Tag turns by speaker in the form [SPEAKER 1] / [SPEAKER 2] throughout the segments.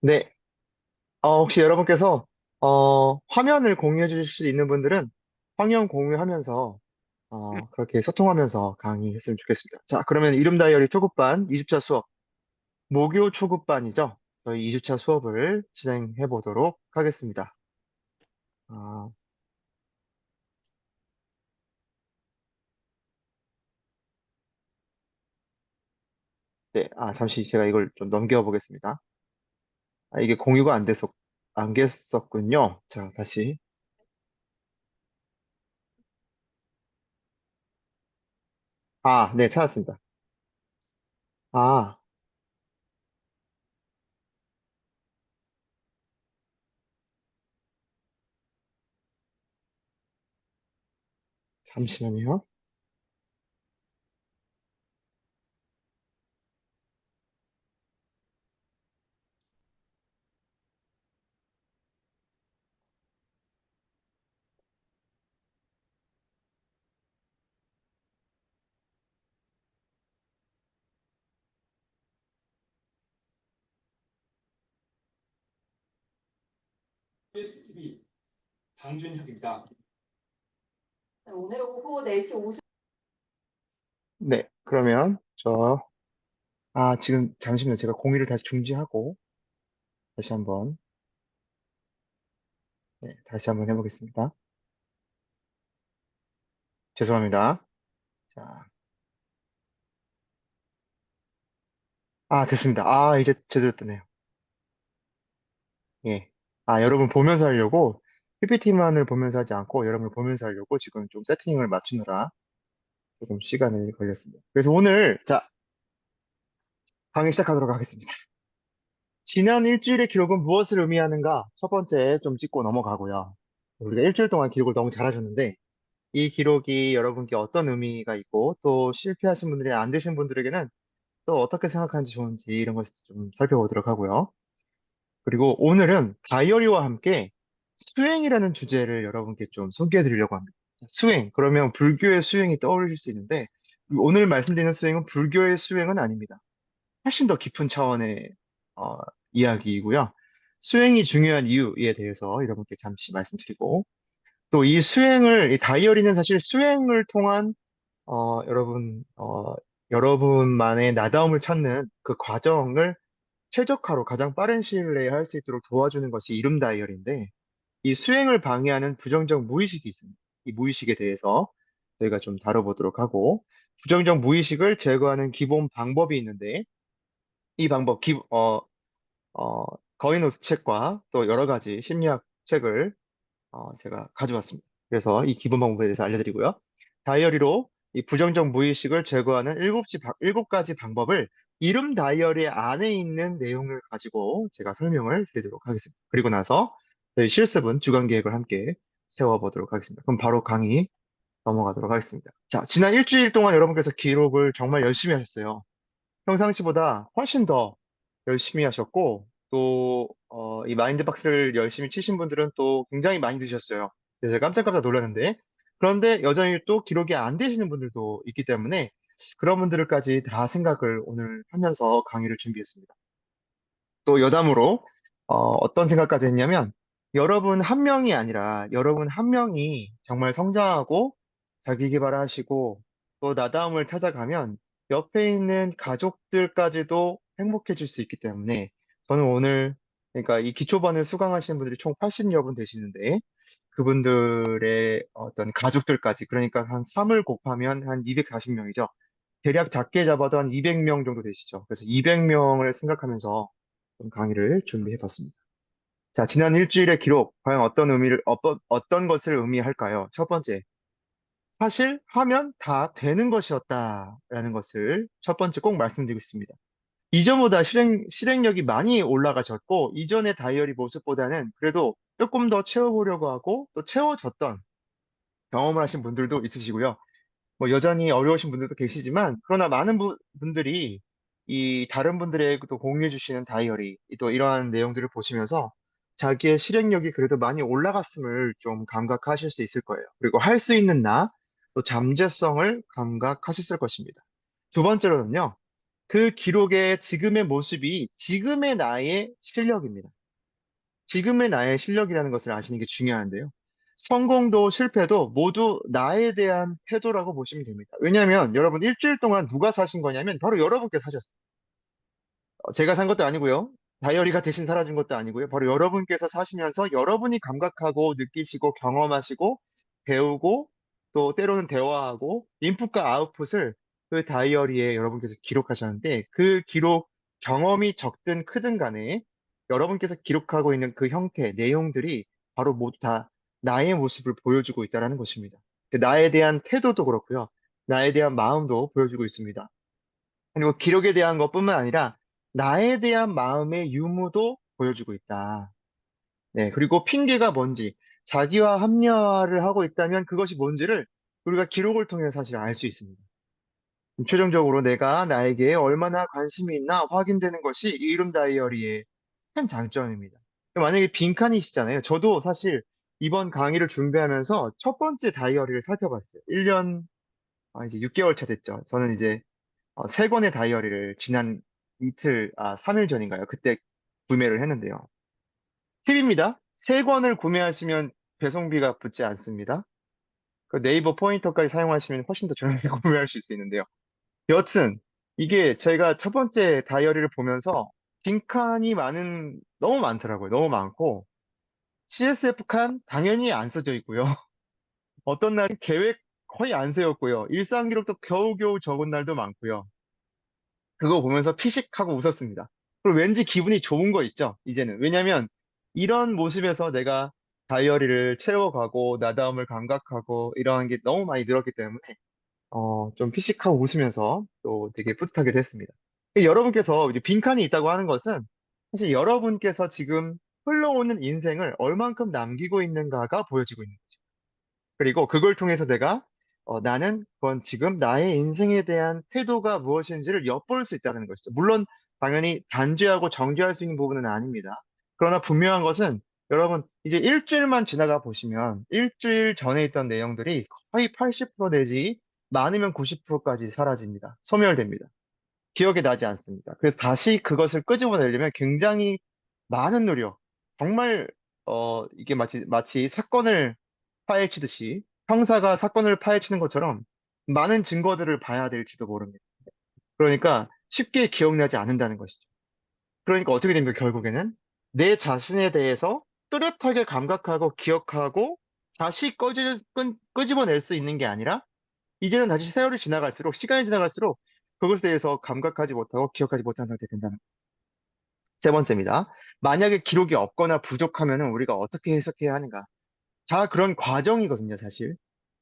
[SPEAKER 1] 네, 혹시 여러분께서 화면을 공유해 주실 수 있는 분들은 화면 공유하면서 그렇게 소통하면서 강의했으면 좋겠습니다. 자, 그러면 이름 다이어리 초급반 2주차 수업, 목요 초급반이죠. 저희 2주차 수업을 진행해 보도록 하겠습니다. 아, 네, 잠시 제가 이걸 좀 넘겨 보겠습니다. 이게 공유가 안 됐었군요. 자, 다시. 네, 찾았습니다. 아, 잠시만요.
[SPEAKER 2] STV 강준혁입니다.
[SPEAKER 3] 네, 오늘 오후 4시 50.
[SPEAKER 1] 네, 그러면 지금 잠시만요. 제가 공유를 다시 중지하고 다시 한번, 네, 다시 한번 해보겠습니다. 죄송합니다. 자, 됐습니다. 이제 제대로 뜨네요. 예. 여러분 보면서 하려고, PPT만을 보면서 하지 않고 여러분을 보면서 하려고 지금 좀 세팅을 맞추느라 조금 시간이 걸렸습니다. 그래서 오늘, 자, 강의 시작하도록 하겠습니다. 지난 일주일의 기록은 무엇을 의미하는가? 첫 번째 좀 짚고 넘어가고요. 우리가 일주일 동안 기록을 너무 잘하셨는데, 이 기록이 여러분께 어떤 의미가 있고, 또 실패하신 분들이 안 되신 분들에게는 또 어떻게 생각하는지 좋은지 이런 것을 좀 살펴보도록 하고요. 그리고 오늘은 다이어리와 함께 수행이라는 주제를 여러분께 좀 소개해 드리려고 합니다. 수행, 그러면 불교의 수행이 떠오르실 수 있는데, 오늘 말씀드리는 수행은 불교의 수행은 아닙니다. 훨씬 더 깊은 차원의 어, 이야기이고요. 수행이 중요한 이유에 대해서 여러분께 잠시 말씀드리고, 또 이 다이어리는 사실 수행을 통한 여러분만의 나다움을 찾는 그 과정을 최적화로 가장 빠른 시일 내에 할 수 있도록 도와주는 것이 이름 다이어리인데, 이 수행을 방해하는 부정적 무의식이 있습니다. 이 무의식에 대해서 저희가 좀 다뤄보도록 하고, 부정적 무의식을 제거하는 기본 방법이 있는데, 이 방법, 어, 거인호스 책과 또 여러 가지 심리학 책을 제가 가져왔습니다. 그래서 이 기본 방법에 대해서 알려드리고요. 다이어리로 이 부정적 무의식을 제거하는 일곱 가지 방법을 이름 다이어리 안에 있는 내용을 가지고 제가 설명을 드리도록 하겠습니다. 그리고 나서 저희 실습은 주간 계획을 함께 세워보도록 하겠습니다. 그럼 바로 강의 넘어가도록 하겠습니다. 자, 지난 일주일 동안 여러분께서 기록을 정말 열심히 하셨어요. 평상시보다 훨씬 더 열심히 하셨고, 또, 이 마인드박스를 열심히 치신 분들은 또 굉장히 많이 드셨어요. 그래서 제가 깜짝깜짝 놀랐는데, 그런데 여전히 또 기록이 안 되시는 분들도 있기 때문에, 그런 분들까지 다 생각을 오늘 하면서 강의를 준비했습니다. 또 여담으로 떤 생각까지 했냐면 여러분 한 명이 아니라 여러분 한 명이 정말 성장하고 자기 개발하시고 또 나다움을 찾아가면 옆에 있는 가족들까지도 행복해질 수 있기 때문에 저는 오늘 그러니까 이 기초반을 수강하시는 분들이 총 80여 분 되시는데 그분들의 어떤 가족들까지 그러니까 한 3을 곱하면 한 240명이죠. 대략 작게 잡아도 한 200명 정도 되시죠. 그래서 200명을 생각하면서 좀 강의를 준비해 봤습니다. 자, 지난 일주일의 기록, 과연 어떤 것을 의미할까요? 첫 번째, 사실 하면 다 되는 것이었다라는 것을 첫 번째 꼭 말씀드리고 싶습니다. 이전보다 실행력이 많이 올라가셨고, 이전의 다이어리 모습보다는 그래도 조금 더 채워보려고 하고, 또 채워졌던 경험을 하신 분들도 있으시고요. 뭐 여전히 어려우신 분들도 계시지만 그러나 많은 분들이 이 다른 분들에게 또 공유해 주시는 다이어리 또 이러한 내용들을 보시면서 자기의 실행력이 그래도 많이 올라갔음을 좀 감각하실 수 있을 거예요. 그리고 할 수 있는 나, 또 잠재성을 감각하셨을 것입니다. 두 번째로는요, 그 기록의 지금의 모습이 지금의 나의 실력입니다. 지금의 나의 실력이라는 것을 아시는 게 중요한데요. 성공도 실패도 모두 나에 대한 태도라고 보시면 됩니다. 왜냐하면 여러분 일주일 동안 누가 사신 거냐면 바로 여러분께 사셨어요. 제가 산 것도 아니고요. 다이어리가 대신 사라진 것도 아니고요. 바로 여러분께서 사시면서 여러분이 감각하고 느끼시고 경험하시고 배우고 또 때로는 대화하고 인풋과 아웃풋을 그 다이어리에 여러분께서 기록하셨는데 그 기록 경험이 적든 크든 간에 여러분께서 기록하고 있는 그 형태, 내용들이 바로 모두 다 나의 모습을 보여주고 있다는 것입니다. 나에 대한 태도도 그렇고요. 나에 대한 마음도 보여주고 있습니다. 그리고 기록에 대한 것뿐만 아니라 나에 대한 마음의 유무도 보여주고 있다. 네, 그리고 핑계가 뭔지, 자기와 합리화를 하고 있다면 그것이 뭔지를 우리가 기록을 통해 사실 알 수 있습니다. 최종적으로 내가 나에게 얼마나 관심이 있나 확인되는 것이 이 이름 다이어리의 큰 장점입니다. 만약에 빈칸이시잖아요. 저도 사실 이번 강의를 준비하면서 첫 번째 다이어리를 살펴봤어요. 1년, 이제 6개월 차 됐죠. 저는 이제 세 권의 다이어리를 지난 이틀, 3일 전인가요? 그때 구매를 했는데요. 팁입니다. 세 권을 구매하시면 배송비가 붙지 않습니다. 그 네이버 포인터까지 사용하시면 훨씬 더 저렴하게 구매할 수 있는데요. 여튼, 이게 제가 첫 번째 다이어리를 보면서 빈칸이 너무 많더라고요. 너무 많고, CSF 칸 당연히 안 써져 있고요. 어떤 날은 계획 거의 안 세웠고요. 일상 기록도 겨우겨우 적은 날도 많고요. 그거 보면서 피식하고 웃었습니다. 그리고 왠지 기분이 좋은 거 있죠, 이제는. 왜냐면 이런 모습에서 내가 다이어리를 채워가고 나다움을 감각하고 이러한 게 너무 많이 늘었기 때문에 좀 피식하고 웃으면서 또 되게 뿌듯하게 됐습니다. 여러분께서 이제 빈칸이 있다고 하는 것은 사실 여러분께서 지금 흘러오는 인생을 얼만큼 남기고 있는가가 보여지고 있는 거죠. 그리고 그걸 통해서 내가 나는 그건 지금 나의 인생에 대한 태도가 무엇인지를 엿볼 수 있다는 것이죠. 물론 당연히 단죄하고 정죄할 수 있는 부분은 아닙니다. 그러나 분명한 것은 여러분 이제 일주일만 지나가 보시면 일주일 전에 있던 내용들이 거의 80% 내지 많으면 90%까지 사라집니다. 소멸됩니다. 기억이 나지 않습니다. 그래서 다시 그것을 끄집어내려면 굉장히 많은 노력, 정말 이게 마치 사건을 파헤치듯이 형사가 사건을 파헤치는 것처럼 많은 증거들을 봐야 될지도 모릅니다. 그러니까 쉽게 기억나지 않는다는 것이죠. 그러니까 어떻게 됩니까, 결국에는? 내 자신에 대해서 뚜렷하게 감각하고 기억하고 다시 끄집어낼 수 있는 게 아니라 이제는 다시 세월이 지나갈수록, 시간이 지나갈수록 그것에 대해서 감각하지 못하고 기억하지 못한 상태가 된다는 거예요. 세 번째입니다. 만약에 기록이 없거나 부족하면 우리가 어떻게 해석해야 하는가? 다 그런 과정이거든요, 사실.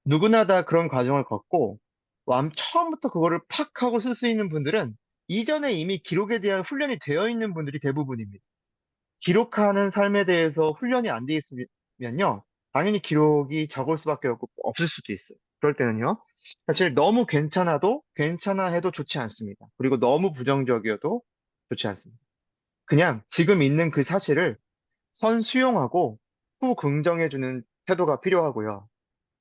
[SPEAKER 1] 누구나 다 그런 과정을 겪고, 처음부터 그거를 팍 하고 쓸 수 있는 분들은 이전에 이미 기록에 대한 훈련이 되어 있는 분들이 대부분입니다. 기록하는 삶에 대해서 훈련이 안 돼 있으면요, 당연히 기록이 적을 수밖에 없을 수도 있어요. 그럴 때는요, 사실 너무 괜찮아 해도 좋지 않습니다. 그리고 너무 부정적이어도 좋지 않습니다. 그냥 지금 있는 그 사실을 수용하고 후 긍정해주는 태도가 필요하고요.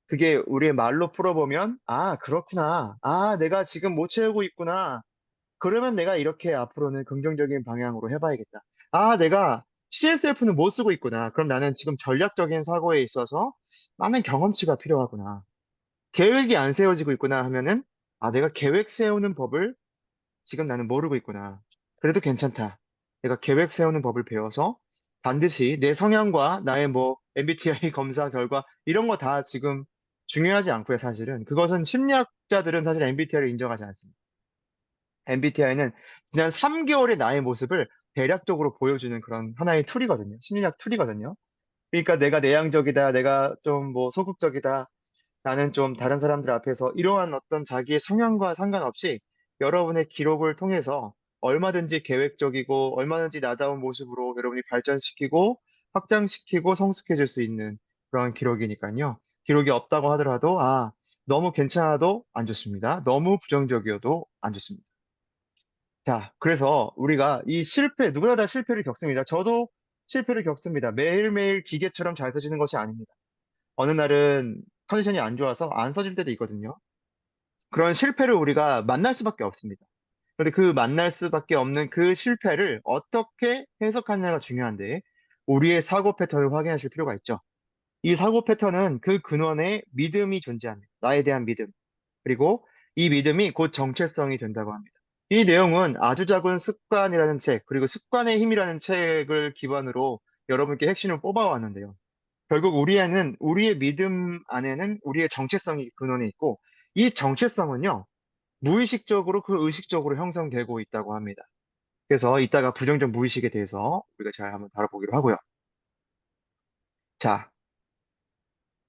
[SPEAKER 1] 그게 우리의 말로 풀어보면, 그렇구나. 내가 지금 못 채우고 있구나. 그러면 내가 이렇게 앞으로는 긍정적인 방향으로 해봐야겠다. 내가 CSF는 못 쓰고 있구나. 그럼 나는 지금 전략적인 사고에 있어서 많은 경험치가 필요하구나. 계획이 안 세워지고 있구나 하면은, 내가 계획 세우는 법을 지금 나는 모르고 있구나. 그래도 괜찮다. 내가 계획 세우는 법을 배워서 반드시 내 성향과 나의 MBTI 검사 결과 이런 거 다 지금 중요하지 않고요, 사실은. 그것은 심리학자들은 사실 MBTI를 인정하지 않습니다. MBTI는 지난 3개월의 나의 모습을 대략적으로 보여주는 그런 하나의 툴이거든요. 심리학 툴이거든요. 그러니까 내가 내향적이다, 내가 좀 소극적이다, 나는 좀 다른 사람들 앞에서 이러한 어떤 자기의 성향과 상관없이 여러분의 기록을 통해서 얼마든지 계획적이고 얼마든지 나다운 모습으로 여러분이 발전시키고 확장시키고 성숙해질 수 있는 그런 기록이니까요. 기록이 없다고 하더라도, 너무 괜찮아도 안 좋습니다. 너무 부정적이어도 안 좋습니다. 자, 그래서 우리가 누구나 다 실패를 겪습니다. 저도 실패를 겪습니다. 매일매일 기계처럼 잘 써지는 것이 아닙니다. 어느 날은 컨디션이 안 좋아서 안 써질 때도 있거든요. 그런 실패를 우리가 만날 수밖에 없습니다. 그런데 그 만날 수밖에 없는 그 실패를 어떻게 해석하느냐가 중요한데, 우리의 사고 패턴을 확인하실 필요가 있죠. 이 사고 패턴은 그 근원에 믿음이 존재합니다. 나에 대한 믿음. 그리고 이 믿음이 곧 정체성이 된다고 합니다. 이 내용은 아주 작은 습관이라는 책, 그리고 습관의 힘이라는 책을 기반으로 여러분께 핵심을 뽑아왔는데요. 결국 우리의 믿음 안에는 우리의 정체성이 근원에 있고, 이 정체성은요, 무의식적으로 그 의식적으로 형성되고 있다고 합니다. 그래서 이따가 부정적 무의식에 대해서 우리가 잘 한번 다뤄보기로 하고요. 자,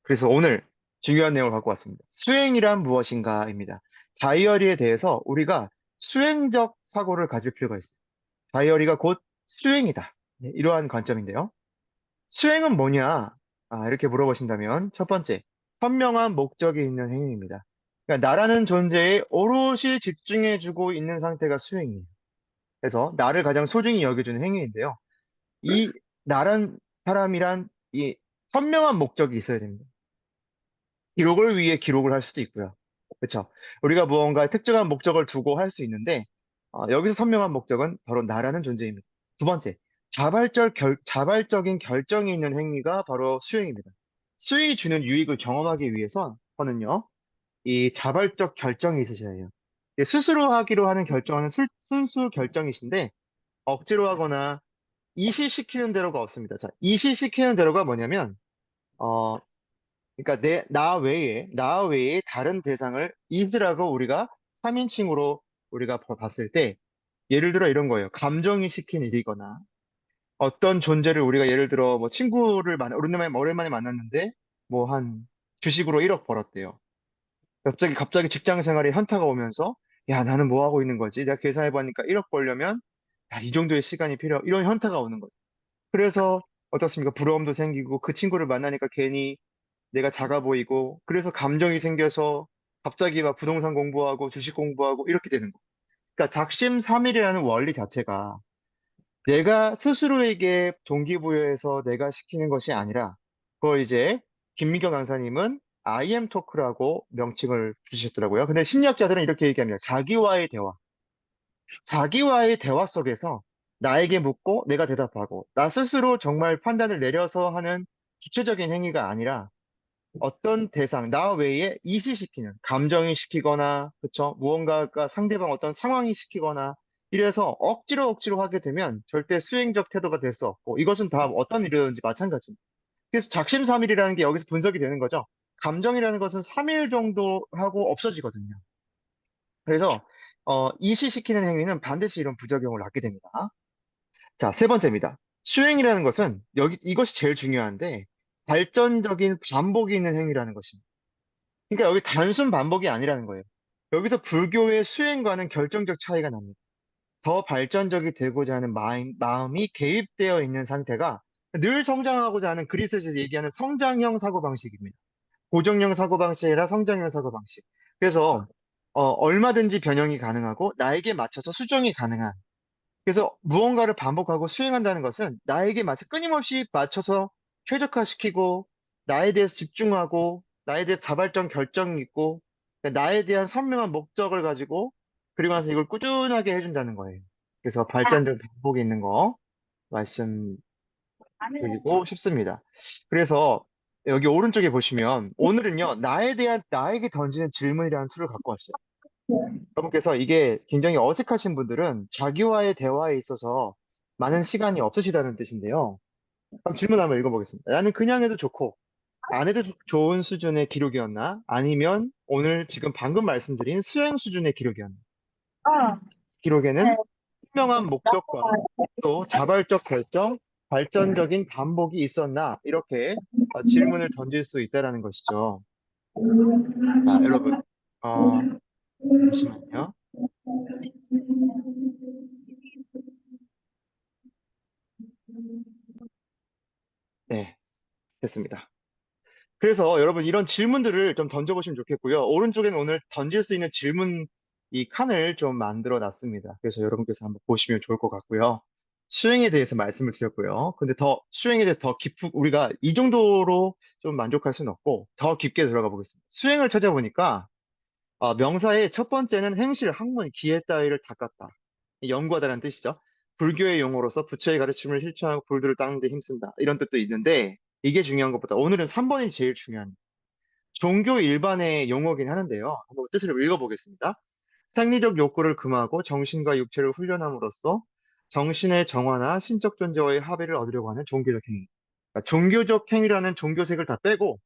[SPEAKER 1] 그래서 오늘 중요한 내용을 갖고 왔습니다. 수행이란 무엇인가입니다. 다이어리에 대해서 우리가 수행적 사고를 가질 필요가 있어요. 다이어리가 곧 수행이다. 네, 이러한 관점인데요. 수행은 뭐냐? 이렇게 물어보신다면 첫 번째, 선명한 목적이 있는 행위입니다. 그러니까 나라는 존재에 오롯이 집중해주고 있는 상태가 수행이에요. 그래서 나를 가장 소중히 여겨주는 행위인데요. 이 나란 사람이란 이 선명한 목적이 있어야 됩니다. 기록을 위해 기록을 할 수도 있고요. 그렇죠? 우리가 무언가 특정한 목적을 두고 할 수 있는데 여기서 선명한 목적은 바로 나라는 존재입니다. 두 번째, 자발적인 결정이 있는 행위가 바로 수행입니다. 수행이 주는 유익을 경험하기 위해서는요, 이 자발적 결정이 있으셔야 해요. 이게 스스로 하기로 하는 결정은 순수 결정이신데 억지로 하거나 이시시키는 대로가 없습니다. 자, 이시시키는 대로가 뭐냐면 어, 그러니까 나 외에 다른 대상을 is라고 우리가 3인칭으로 우리가 봤을 때, 예를 들어 이런 거예요. 감정이 시킨 일이거나, 어떤 존재를 우리가 예를 들어 뭐 친구를 오랜만에 만났는데, 뭐 한 주식으로 1억 벌었대요. 갑자기 직장 생활에 현타가 오면서, 야, 나는 뭐 하고 있는 거지? 내가 계산해보니까 1억 벌려면, 야, 이 정도의 시간이 이런 현타가 오는 거죠. 그래서 어떻습니까? 부러움도 생기고, 그 친구를 만나니까 괜히 내가 작아 보이고, 그래서 감정이 생겨서 갑자기 막 부동산 공부하고 주식 공부하고 이렇게 되는 거. 그러니까 작심삼일이라는 원리 자체가 내가 스스로에게 동기부여해서 내가 시키는 것이 아니라, 그걸 이제 김미경 강사님은 I am 토크라고 명칭을 주셨더라고요. 근데 심리학자들은 이렇게 얘기합니다. 자기와의 대화 속에서 나에게 묻고 내가 대답하고, 나 스스로 정말 판단을 내려서 하는 주체적인 행위가 아니라 어떤 대상, 나 외에 이시시키는, 감정이 시키거나, 그쵸? 무언가가 상대방 어떤 상황이 시키거나, 이래서 억지로 하게 되면 절대 수행적 태도가 될 수 없고, 이것은 다 어떤 일이든지 마찬가지입니다. 그래서 작심삼일이라는 게 여기서 분석이 되는 거죠. 감정이라는 것은 3일 정도 하고 없어지거든요. 그래서, 이시시키는 행위는 반드시 이런 부작용을 낳게 됩니다. 자, 세 번째입니다. 수행이라는 것은, 이것이 제일 중요한데, 발전적인 반복이 있는 행위라는 것입니다. 그러니까 여기 단순 반복이 아니라는 거예요. 여기서 불교의 수행과는 결정적 차이가 납니다. 더 발전적이 되고자 하는 마음이 개입되어 있는 상태가 늘 성장하고자 하는 그리스에서 얘기하는 성장형 사고방식입니다. 고정형 사고방식이 아니라 성장형 사고방식. 그래서 얼마든지 변형이 가능하고 나에게 맞춰서 수정이 가능한, 그래서 무언가를 반복하고 수행한다는 것은 나에게 끊임없이 맞춰서 최적화시키고, 나에 대해서 집중하고, 나에 대해서 자발적 결정이 있고, 나에 대한 선명한 목적을 가지고, 그리고 나서 이걸 꾸준하게 해준다는 거예요. 그래서 발전적 반복이 있는 거 말씀드리고 싶습니다. 그래서 여기 오른쪽에 보시면 오늘은요, 나에게 던지는 질문이라는 툴을 갖고 왔어요. 여러분께서 이게 굉장히 어색하신 분들은 자기와의 대화에 있어서 많은 시간이 없으시다는 뜻인데요. 그럼 질문 한번 읽어보겠습니다. 나는 그냥 해도 좋고, 안 해도 좋은 수준의 기록이었나? 아니면 오늘 지금 방금 말씀드린 수행 수준의 기록이었나? 기록에는 분명한 목적과 또 자발적 결정, 발전적인 반복이 있었나? 이렇게 질문을 던질 수 있다라는 것이죠. 자, 여러분, 잠시만요. 네, 됐습니다. 그래서 여러분 이런 질문들을 좀 던져보시면 좋겠고요. 오른쪽에는 오늘 던질 수 있는 질문 이 칸을 좀 만들어 놨습니다. 그래서 여러분께서 한번 보시면 좋을 것 같고요. 수행에 대해서 말씀을 드렸고요. 근데 수행에 대해서 우리가 이 정도로 좀 만족할 수는 없고 더 깊게 들어가 보겠습니다. 수행을 찾아보니까 명사의 첫 번째는 행실, 학문, 기회 따위를 닦았다. 연구하다라는 뜻이죠. 불교의 용어로서 부처의 가르침을 실천하고 불들을 닦는 데 힘쓴다. 이런 뜻도 있는데 이게 중요한 것보다 오늘은 3번이 제일 중요한 종교 일반의 용어긴 하는데요. 한번 뜻을 읽어보겠습니다. 생리적 욕구를 금하고 정신과 육체를 훈련함으로써 정신의 정화나 신적 존재와의 합의를 얻으려고 하는 종교적 행위. 그러니까 종교적 행위라는 종교색을 다 빼고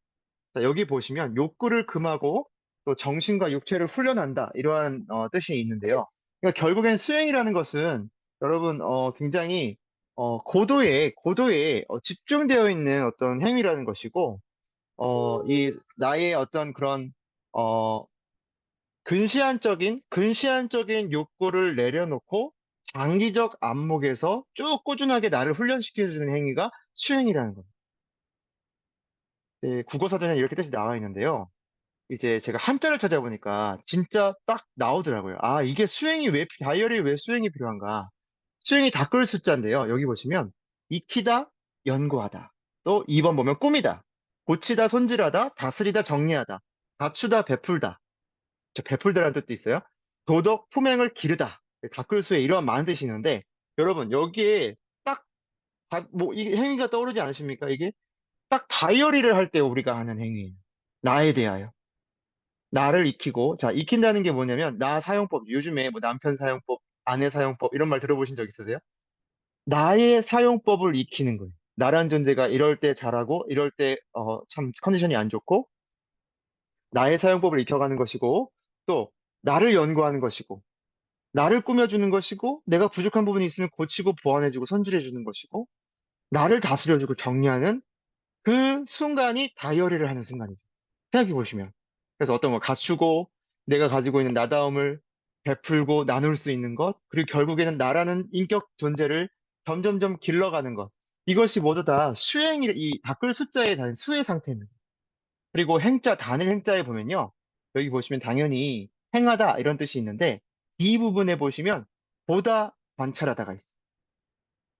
[SPEAKER 1] 자, 여기 보시면 욕구를 금하고 또 정신과 육체를 훈련한다. 이러한 뜻이 있는데요. 그러니까 결국엔 수행이라는 것은 여러분 굉장히 고도에 집중되어 있는 어떤 행위라는 것이고 이 나의 어떤 그런 어 근시안적인 욕구를 내려놓고 장기적 안목에서 쭉 꾸준하게 나를 훈련시켜주는 행위가 수행이라는 겁니다. 네, 국어사전에 이렇게 뜻이 나와 있는데요. 이제 제가 한자를 찾아보니까 진짜 딱 나오더라고요. 아, 이게 다이어리에 왜 수행이 필요한가? 수행이 닦을 숫자인데요. 여기 보시면 익히다, 연구하다. 또 2번 보면 꿈이다. 고치다, 손질하다, 다스리다, 정리하다. 갖추다, 베풀다. 저 베풀다라는 뜻도 있어요. 도덕, 품행을 기르다. 닦을 수에 이러한 많은 뜻이 있는데 여러분 여기에 딱 이 행위가 떠오르지 않으십니까? 이게 딱 다이어리를 할 때 우리가 하는 행위예요. 나에 대하여. 나를 익히고, 자, 익힌다는 게 뭐냐면, 나 사용법, 요즘에 뭐 남편 사용법, 아내 사용법, 이런 말 들어보신 적 있으세요? 나의 사용법을 익히는 거예요. 나란 존재가 이럴 때 잘하고, 이럴 때, 참 컨디션이 안 좋고, 나의 사용법을 익혀가는 것이고, 또, 나를 연구하는 것이고, 나를 꾸며주는 것이고, 내가 부족한 부분이 있으면 고치고 보완해주고 선질해주는 것이고, 나를 다스려주고 정리하는 그 순간이 다이어리를 하는 순간이죠. 생각해 보시면. 그래서 어떤 걸 갖추고 내가 가지고 있는 나다움을 베풀고 나눌 수 있는 것, 그리고 결국에는 나라는 인격 존재를 점점점 길러가는 것. 이것이 모두 다 이 닦을 숫자에 달린 수의 상태입니다. 그리고 단일 행자에 보면요. 여기 보시면 당연히 행하다 이런 뜻이 있는데 이 부분에 보시면 보다 관찰하다가 있어요.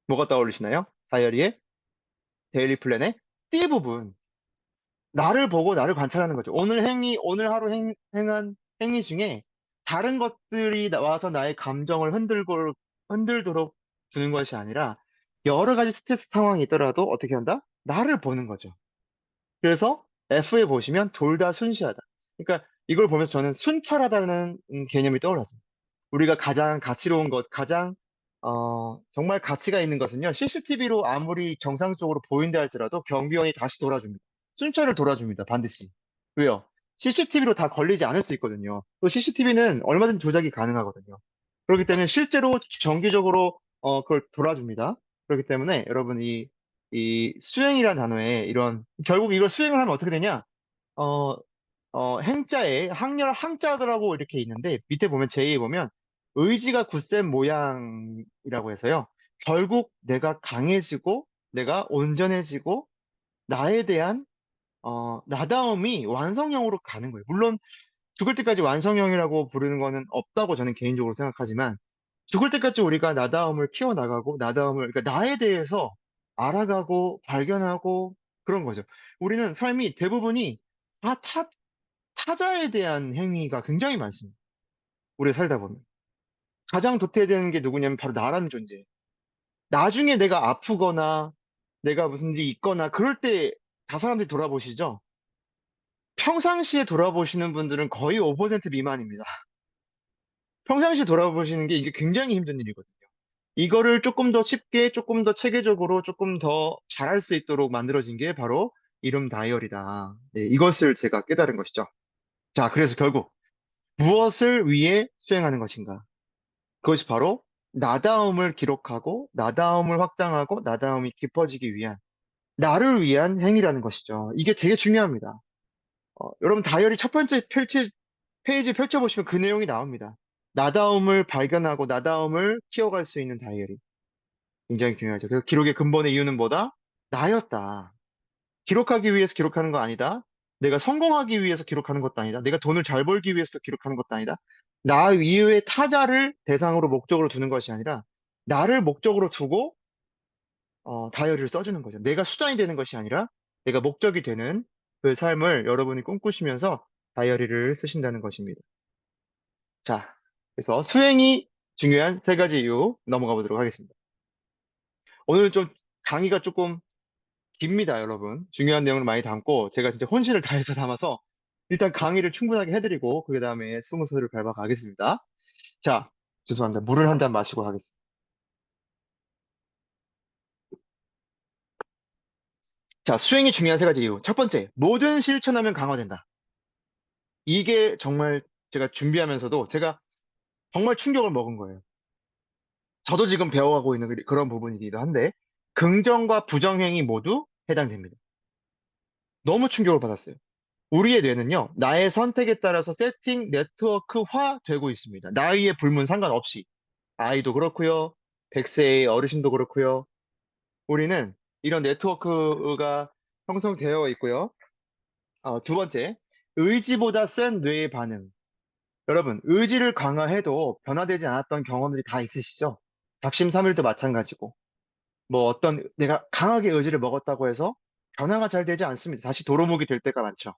[SPEAKER 1] 뭐가 떠오르시나요? 다이어리의 데일리 플랜의 띠 부분. 나를 보고 나를 관찰하는 거죠. 오늘 하루 행한 행위 중에 다른 것들이 나와서 나의 감정을 흔들도록 주는 것이 아니라 여러 가지 스트레스 상황이 있더라도 어떻게 한다? 나를 보는 거죠. 그래서 F에 보시면 돌다 순시하다. 그러니까 이걸 보면서 저는 순찰하다는 개념이 떠올랐어요. 우리가 가장 가치로운 것, 정말 가치가 있는 것은요, CCTV로 아무리 정상적으로 보인다 할지라도 경비원이 다시 돌아줍니다. 순찰을 돌아줍니다, 반드시. 왜요? CCTV로 다 걸리지 않을 수 있거든요. 또 CCTV는 얼마든지 조작이 가능하거든요. 그렇기 때문에 실제로 정기적으로, 그걸 돌아줍니다. 그렇기 때문에 여러분, 이 수행이라는 단어에 결국 이걸 수행을 하면 어떻게 되냐? 어, 행자에 항렬 항자라고 이렇게 있는데 밑에 보면 제에 보면 의지가 굳센 모양이라고 해서요. 결국 내가 강해지고 내가 온전해지고 나에 대한 나다움이 완성형으로 가는 거예요. 물론 죽을 때까지 완성형이라고 부르는 거는 없다고 저는 개인적으로 생각하지만 죽을 때까지 우리가 나다움을 키워나가고 그러니까 나에 대해서 알아가고 발견하고 그런 거죠. 우리는 삶이 대부분이 다 타자에 대한 행위가 굉장히 많습니다. 우리가 살다 보면. 가장 도태되는 게 누구냐면 바로 나라는 존재예요. 나중에 내가 아프거나 내가 무슨 일이 있거나 그럴 때 다 사람들이 돌아보시죠? 평상시에 돌아보시는 분들은 거의 5% 미만입니다. 평상시에 돌아보시는 게 이게 굉장히 힘든 일이거든요. 이거를 조금 더 쉽게, 조금 더 체계적으로, 조금 더 잘할 수 있도록 만들어진 게 바로 이름 다이어리다. 네, 이것을 제가 깨달은 것이죠. 자, 그래서 결국 무엇을 위해 수행하는 것인가? 그것이 바로 나다움을 기록하고 나다움을 확장하고 나다움이 깊어지기 위한 나를 위한 행위라는 것이죠. 이게 되게 중요합니다. 여러분 다이어리 첫 번째 페이지 펼쳐보시면 그 내용이 나옵니다. 나다움을 발견하고 나다움을 키워갈 수 있는 다이어리. 굉장히 중요하죠. 그래서 기록의 근본의 이유는 뭐다? 나였다. 기록하기 위해서 기록하는 거 아니다. 내가 성공하기 위해서 기록하는 것도 아니다. 내가 돈을 잘 벌기 위해서 기록하는 것도 아니다. 나 이외의 타자를 대상으로 목적으로 두는 것이 아니라 나를 목적으로 두고 다이어리를 써주는 거죠. 내가 수단이 되는 것이 아니라 내가 목적이 되는 그 삶을 여러분이 꿈꾸시면서 다이어리를 쓰신다는 것입니다. 자, 그래서 수행이 중요한 세 가지 이유 넘어가 보도록 하겠습니다. 오늘은 좀 강의가 조금 깁니다, 여러분. 중요한 내용을 많이 담고 제가 진짜 혼신을 다해서 담아서 일단 강의를 충분하게 해드리고 그 다음에 스무스를 밟아 가겠습니다. 자, 죄송합니다. 물을 한 잔 마시고 하겠습니다. 자, 수행이 중요한 세 가지 이유. 첫 번째, 모든 실천하면 강화된다. 이게 정말 제가 준비하면서도 제가 정말 충격을 먹은 거예요. 저도 지금 배워가고 있는 그런 부분이기도 한데, 긍정과 부정행위 모두 해당됩니다. 너무 충격을 받았어요. 우리의 뇌는요, 나의 선택에 따라서 세팅 네트워크화 되고 있습니다. 나이에 불문 상관없이. 아이도 그렇고요, 100세의 어르신도 그렇고요. 우리는 이런 네트워크가 형성되어 있고요. 두 번째, 의지보다 센 뇌의 반응. 여러분, 의지를 강화해도 변화되지 않았던 경험들이 다 있으시죠? 작심삼일도 마찬가지고. 뭐 어떤 내가 강하게 의지를 먹었다고 해서 변화가 잘 되지 않습니다. 다시 도루묵이 될 때가 많죠.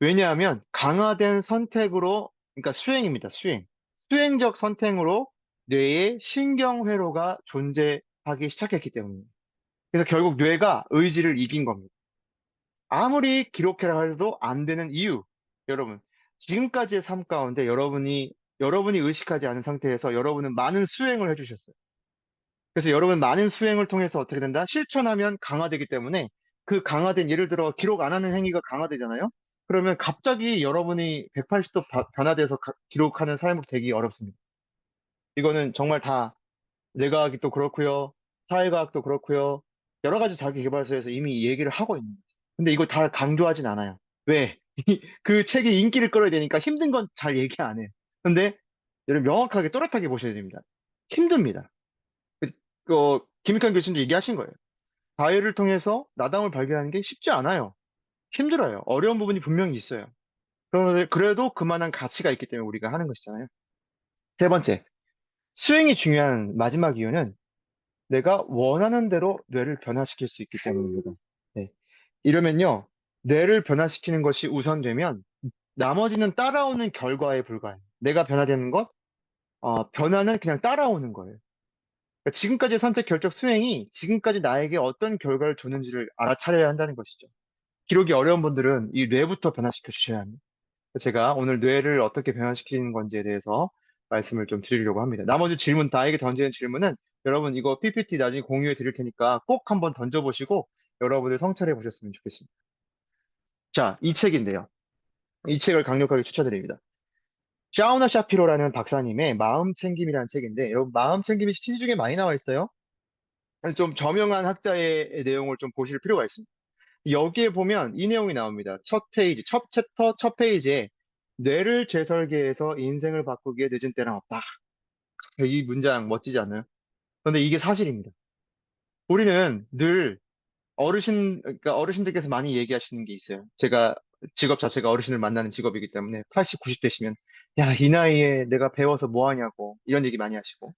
[SPEAKER 1] 왜냐하면 강화된 선택으로, 그러니까 수행입니다. 수행. 수행적 선택으로 뇌에 신경회로가 존재하기 시작했기 때문입니다. 그래서 결국 뇌가 의지를 이긴 겁니다. 아무리 기록해라 해도 안 되는 이유. 여러분, 지금까지의 삶 가운데 여러분이 의식하지 않은 상태에서 여러분은 많은 수행을 해주셨어요. 그래서 여러분 많은 수행을 통해서 어떻게 된다? 실천하면 강화되기 때문에 그 강화된, 예를 들어 기록 안 하는 행위가 강화되잖아요? 그러면 갑자기 여러분이 180도 변화돼서 기록하는 삶으로 되기 어렵습니다. 이거는 정말 다 뇌과학도 그렇고요. 사회과학도 그렇고요. 여러 가지 자기계발서에서 이미 얘기를 하고 있는 거예요. 근데 이거 다 강조하진 않아요. 왜? 그 책이 인기를 끌어야 되니까 힘든 건 잘 얘기 안 해요. 근데 여러분 명확하게 또렷하게 보셔야 됩니다. 힘듭니다. 김익환 교수님도 얘기하신 거예요. 자유를 통해서 나담을 발견하는 게 쉽지 않아요. 힘들어요. 어려운 부분이 분명히 있어요. 그런데 그래도 그만한 가치가 있기 때문에 우리가 하는 것이잖아요. 세 번째, 수행이 중요한 마지막 이유는 내가 원하는 대로 뇌를 변화시킬 수 있기 때문입니다. 네. 이러면요, 뇌를 변화시키는 것이 우선되면 나머지는 따라오는 결과에 불과해요. 내가 변화되는 것, 변화는 그냥 따라오는 거예요. 그러니까 지금까지의 선택, 결정, 수행이 지금까지 나에게 어떤 결과를 줬는지를 알아차려야 한다는 것이죠. 기록이 어려운 분들은 이 뇌부터 변화시켜 주셔야 합니다. 제가 오늘 뇌를 어떻게 변화시키는 건지에 대해서 말씀을 좀 드리려고 합니다. 나머지 질문, 나에게 던지는 질문은 여러분 이거 PPT 나중에 공유해 드릴 테니까 꼭 한번 던져보시고 여러분들 성찰해 보셨으면 좋겠습니다. 자, 이 책인데요. 이 책을 강력하게 추천드립니다. 샤우나 샤피로라는 박사님의 마음 챙김이라는 책인데, 여러분 마음 챙김이 시중에 많이 나와 있어요. 그래서 좀 저명한 학자의 내용을 좀 보실 필요가 있습니다. 여기에 보면 이 내용이 나옵니다. 첫 페이지, 첫 챕터, 첫 페이지에 뇌를 재설계해서 인생을 바꾸기에 늦은 때는 없다. 이 문장 멋지지 않나요? 그런데 이게 사실입니다. 우리는 늘 그러니까 어르신들께서 많이 얘기하시는 게 있어요. 제가 직업 자체가 어르신을 만나는 직업이기 때문에 80, 90대시면 야, 이 나이에 내가 배워서 뭐 하냐고 이런 얘기 많이 하시고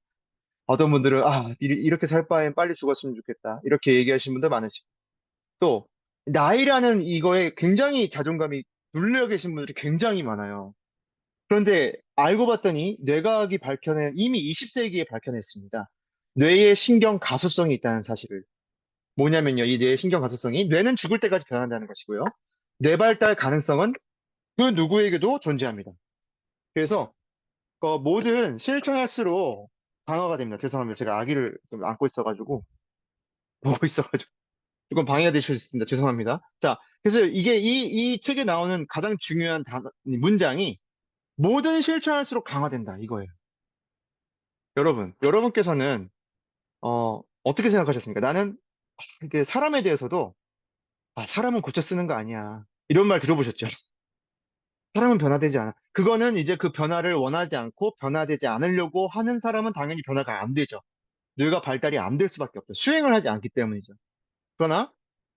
[SPEAKER 1] 어떤 분들은 이렇게 살 바엔 빨리 죽었으면 좋겠다. 이렇게 얘기하시는 분들 많으시고 또 나이라는 이거에 굉장히 자존감이 눌려 계신 분들이 굉장히 많아요. 그런데 알고 봤더니 뇌과학이 이미 20세기에 밝혀냈습니다. 뇌에 신경 가소성이 있다는 사실을. 뭐냐면요, 이 뇌의 신경 가소성이 뇌는 죽을 때까지 변한다는 것이고요. 뇌 발달 가능성은 그 누구에게도 존재합니다. 그래서 모든 실천할수록 강화가 됩니다. 죄송합니다. 제가 아기를 좀 안고 있어가지고 보고 있어가지고 조금 방해가 되실 수 있습니다. 죄송합니다. 자, 그래서 이게 이 책에 나오는 가장 중요한 문장이 모든 실천할수록 강화된다 이거예요. 여러분께서는 어떻게 생각하셨습니까? 나는 이게 사람에 대해서도 사람은 고쳐 쓰는 거 아니야. 이런 말 들어보셨죠? 사람은 변화되지 않아. 그거는 이제 그 변화를 원하지 않고 변화되지 않으려고 하는 사람은 당연히 변화가 안 되죠. 뇌가 발달이 안 될 수밖에 없죠. 수행을 하지 않기 때문이죠. 그러나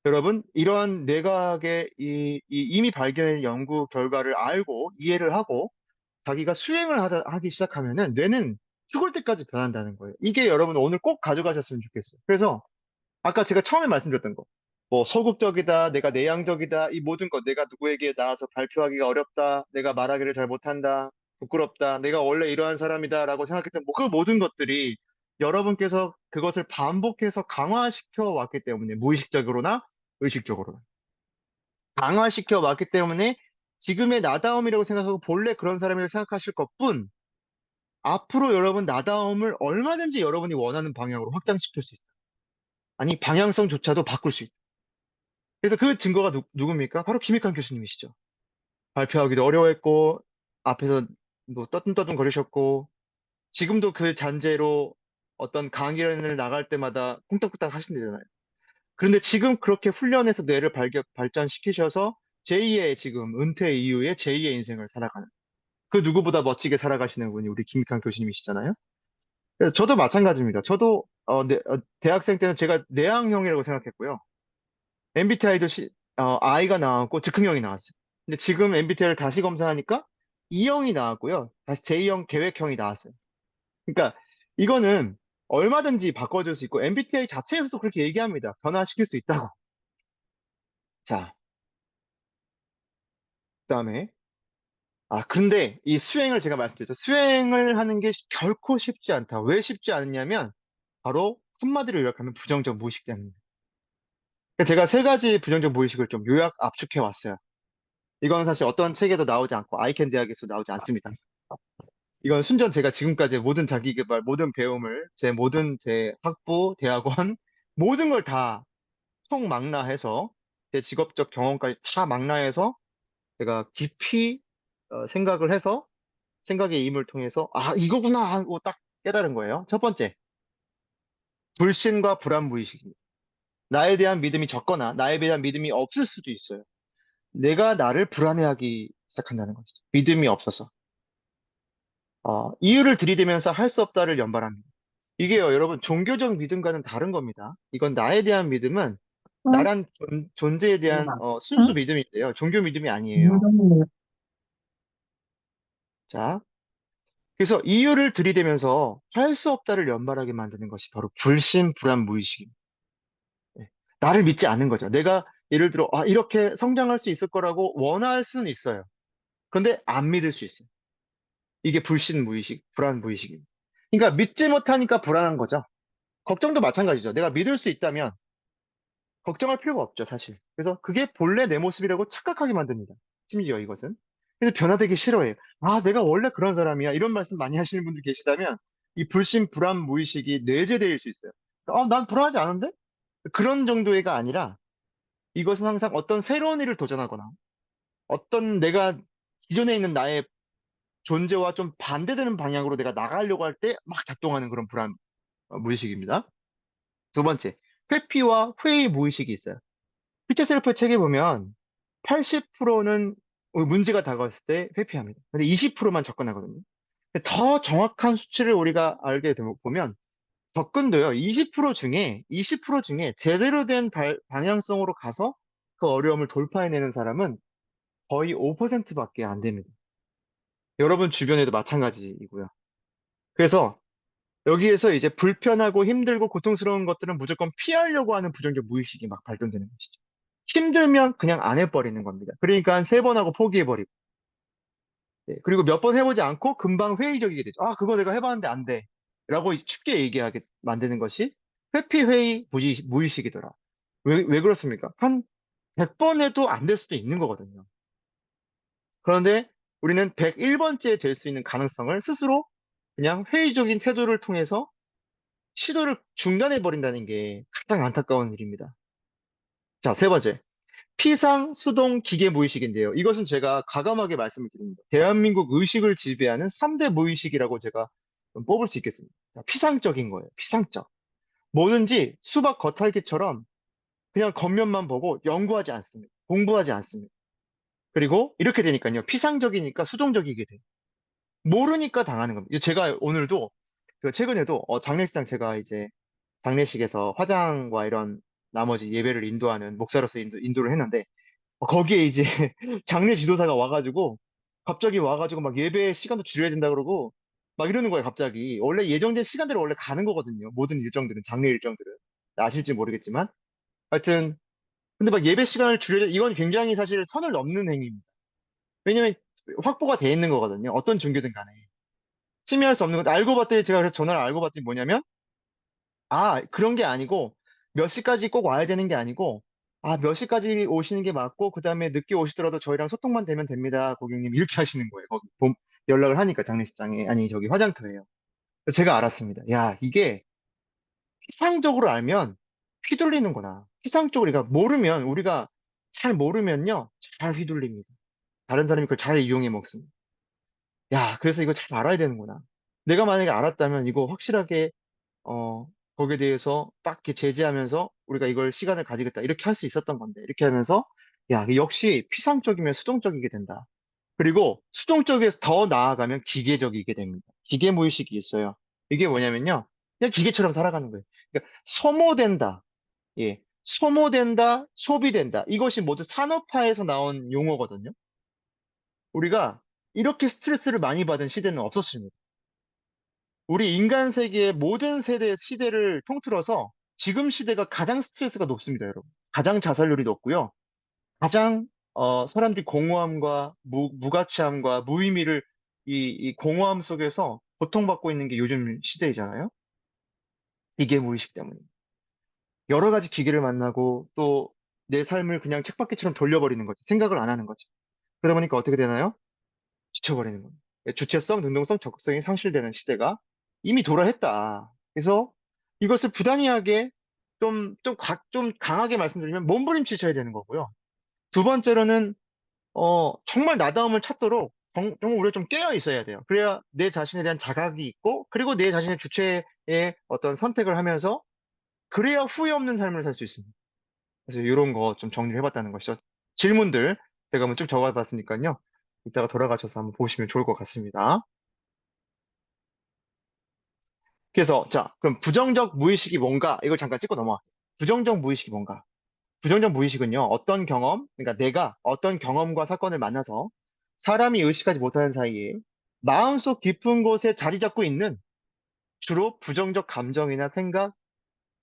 [SPEAKER 1] 여러분, 이러한 뇌과학의 이미 발견된 연구 결과를 알고 이해를 하고 자기가 수행을 하기 시작하면은 뇌는 죽을 때까지 변한다는 거예요. 이게 여러분 오늘 꼭 가져가셨으면 좋겠어요. 그래서 아까 제가 처음에 말씀드렸던 거, 뭐 소극적이다, 내가 내향적이다, 이 모든 것, 내가 누구에게 나와서 발표하기가 어렵다, 내가 말하기를 잘 못한다, 부끄럽다, 내가 원래 이러한 사람이다라고 생각했던 그 모든 것들이 여러분께서 그것을 반복해서 강화시켜 왔기 때문에 무의식적으로나 의식적으로나 강화시켜 왔기 때문에 지금의 나다움이라고 생각하고 본래 그런 사람이라고 생각하실 것뿐 앞으로 여러분 나다움을 얼마든지 여러분이 원하는 방향으로 확장시킬 수 있다. 아니 방향성조차도 바꿀 수 있다. 그래서 그 증거가 누굽니까? 바로 김익환 교수님이시죠. 발표하기도 어려워했고 앞에서 뭐 떠듬떠듬 거리셨고 지금도 그 잔재로 어떤 강연을 나갈 때마다 쿵딱쿵딱 하신다잖아요. 그런데 지금 그렇게 훈련해서 뇌를 발전시키셔서 제2의 지금 은퇴 이후에 제2의 인생을 살아가는 그 누구보다 멋지게 살아가시는 분이 우리 김익환 교수님이시잖아요. 그래서 저도 마찬가지입니다. 저도 대학생 때는 제가 내향형이라고 생각했고요. MBTI도 I가 나왔고 즉흥형이 나왔어요. 근데 지금 MBTI를 다시 검사하니까 E형이 나왔고요. 다시 J형 계획형이 나왔어요. 그러니까 이거는 얼마든지 바꿔줄 수 있고 MBTI 자체에서도 그렇게 얘기합니다. 변화시킬 수 있다고. 자, 그다음에 근데 이 수행을 제가 말씀드렸죠. 수행을 하는 게 결코 쉽지 않다. 왜 쉽지 않냐면 바로 한마디로 요약하면 부정적 무의식 때문입니다. 그러니까 제가 세 가지 부정적 무의식을 좀 요약 압축해 왔어요. 이건 사실 어떤 책에도 나오지 않고 아이캔 대학에서 나오지 않습니다. 이건 순전 제가 지금까지 모든 자기계발, 모든 배움을, 제 학부, 대학원, 모든 걸 다 총망라해서, 제 직업적 경험까지 다 망라해서, 제가 깊이 생각을 해서, 생각의 임을 통해서, 이거구나 하고 딱 깨달은 거예요. 첫 번째, 불신과 불안무의식입니다. 나에 대한 믿음이 적거나, 나에 대한 믿음이 없을 수도 있어요. 내가 나를 불안해하기 시작한다는 것이죠. 믿음이 없어서. 이유를 들이대면서 할 수 없다를 연발합니다. 이게요, 여러분, 종교적 믿음과는 다른 겁니다. 이건 나에 대한 믿음은
[SPEAKER 4] 응?
[SPEAKER 1] 나란 존재에 대한 순수
[SPEAKER 4] 응?
[SPEAKER 1] 믿음인데요. 종교 믿음이 아니에요.
[SPEAKER 4] 물건이에요.
[SPEAKER 1] 자, 그래서 이유를 들이대면서 할 수 없다를 연발하게 만드는 것이 바로 불신, 불안, 무의식입니다. 네. 나를 믿지 않는 거죠. 내가 예를 들어, 이렇게 성장할 수 있을 거라고 원할 수는 있어요. 그런데 안 믿을 수 있어요. 이게 불신, 무의식, 불안, 무의식입니다. 그러니까 믿지 못하니까 불안한 거죠. 걱정도 마찬가지죠. 내가 믿을 수 있다면 걱정할 필요가 없죠, 사실. 그래서 그게 본래 내 모습이라고 착각하게 만듭니다. 심지어 이것은. 그래서 변화되기 싫어해요. 내가 원래 그런 사람이야. 이런 말씀 많이 하시는 분들 계시다면 이 불신, 불안, 무의식이 내재될 수 있어요. 난 불안하지 않은데? 그런 정도가 아니라 이것은 항상 어떤 새로운 일을 도전하거나 어떤 내가 기존에 있는 나의 존재와 좀 반대되는 방향으로 내가 나가려고 할 때 막 작동하는 그런 불안, 무의식입니다. 두 번째, 회피와 회의 무의식이 있어요. 피터 셀프의 책에 보면 80%는 문제가 다가왔을 때 회피합니다. 근데 20%만 접근하거든요. 더 정확한 수치를 우리가 알게 보면 접근도요, 20% 중에 제대로 된 방향성으로 가서 그 어려움을 돌파해내는 사람은 거의 5%밖에 안 됩니다. 여러분 주변에도 마찬가지이고요. 그래서 여기에서 이제 불편하고 힘들고 고통스러운 것들은 무조건 피하려고 하는 부정적 무의식이 막 발동되는 것이죠. 힘들면 그냥 안 해버리는 겁니다. 그러니까 한 세 번 하고 포기해버리고. 그리고 몇 번 해보지 않고 금방 회의적이게 되죠. 그거 내가 해봤는데 안 돼. 라고 쉽게 얘기하게 만드는 것이 회피, 회의, 무의식이더라. 왜 그렇습니까? 한 100번 해도 안 될 수도 있는 거거든요. 그런데 우리는 101번째 될 수 있는 가능성을 스스로 그냥 회의적인 태도를 통해서 시도를 중단해버린다는 게 가장 안타까운 일입니다. 자, 세 번째. 피상, 수동, 기계 무의식인데요. 이것은 제가 과감하게 말씀을 드립니다. 대한민국 의식을 지배하는 3대 무의식이라고 제가 좀 뽑을 수 있겠습니다. 자, 피상적인 거예요. 피상적. 뭐든지 수박 겉핥기처럼 그냥 겉면만 보고 연구하지 않습니다. 공부하지 않습니다. 그리고 이렇게 되니까요. 피상적이니까 수동적이게 돼요. 모르니까 당하는 겁니다. 제가 오늘도, 최근에도 장례식장 제가 이제 장례식에서 화장과 이런 나머지 예배를 인도하는 목사로서 인도를 했는데 거기에 이제 장례 지도사가 와가지고 갑자기 와가지고 막 예배 시간도 줄여야 된다 그러고 막 이러는 거예요, 갑자기. 원래 예정된 시간대로 원래 가는 거거든요, 모든 일정들은. 장례 일정들은 아실지 모르겠지만 하여튼 근데 막 예배 시간을 줄여야 이건 굉장히 사실 선을 넘는 행위입니다. 왜냐면 확보가 돼 있는 거거든요. 어떤 종교든 간에. 침해할 수 없는 것. 알고 봤더니 제가 그래서 전화를 알고 봤더니 뭐냐면, 아, 그런 게 아니고, 몇 시까지 꼭 와야 되는 게 아니고, 아, 몇 시까지 오시는 게 맞고, 그 다음에 늦게 오시더라도 저희랑 소통만 되면 됩니다, 고객님. 이렇게 하시는 거예요. 거기 연락을 하니까 장례식장에, 아니, 저기 화장터에요. 그래서 제가 알았습니다. 야, 이게 피상적으로 알면 휘둘리는구나. 피상적으로, 그러니까 모르면, 우리가 잘 모르면요, 잘 휘둘립니다. 다른 사람이 그걸 잘 이용해 먹습니다. 야, 그래서 이거 잘 알아야 되는구나. 내가 만약에 알았다면 이거 확실하게 어, 거기에 대해서 딱 이렇게 제지하면서 우리가 이걸 시간을 가지겠다. 이렇게 할 수 있었던 건데. 이렇게 하면서, 야, 역시 피상적이면 수동적이게 된다. 그리고 수동적에서 더 나아가면 기계적이게 됩니다. 기계 무의식이 있어요. 이게 뭐냐면요. 그냥 기계처럼 살아가는 거예요. 그러니까 소모된다. 예. 소모된다, 소비된다. 이것이 모두 산업화에서 나온 용어거든요. 우리가 이렇게 스트레스를 많이 받은 시대는 없었습니다. 우리 인간 세계의 모든 세대, 시대를 통틀어서 지금 시대가 가장 스트레스가 높습니다, 여러분. 가장 자살률이 높고요. 가장, 사람들이 공허함과 무가치함과 무의미를 이 공허함 속에서 고통받고 있는 게 요즘 시대이잖아요. 이게 무의식 때문에. 여러 가지 기계를 만나고 또 내 삶을 그냥 책받기처럼 돌려버리는 거죠. 생각을 안 하는 거죠. 그러다 보니까 어떻게 되나요? 지쳐버리는 겁니다. 주체성, 능동성, 적극성이 상실되는 시대가 이미 도래했다. 그래서 이것을 부단히하게 좀 강하게 말씀드리면 몸부림치셔야 되는 거고요. 두 번째로는, 정말 나다움을 찾도록 정말 우리가 좀 깨어 있어야 돼요. 그래야 내 자신에 대한 자각이 있고, 그리고 내 자신의 주체의 어떤 선택을 하면서, 그래야 후회 없는 삶을 살 수 있습니다. 그래서 이런 거 좀 정리를 해봤다는 것이죠. 질문들 제가 한번 쭉 적어봤으니까요. 이따가 돌아가셔서 한번 보시면 좋을 것 같습니다. 그래서 자, 그럼 부정적 무의식이 뭔가 이걸 잠깐 찍고 넘어갈게요. 부정적 무의식이 뭔가? 부정적 무의식은요, 어떤 경험, 그러니까 내가 어떤 경험과 사건을 만나서 사람이 의식하지 못하는 사이에 마음속 깊은 곳에 자리 잡고 있는 주로 부정적 감정이나 생각,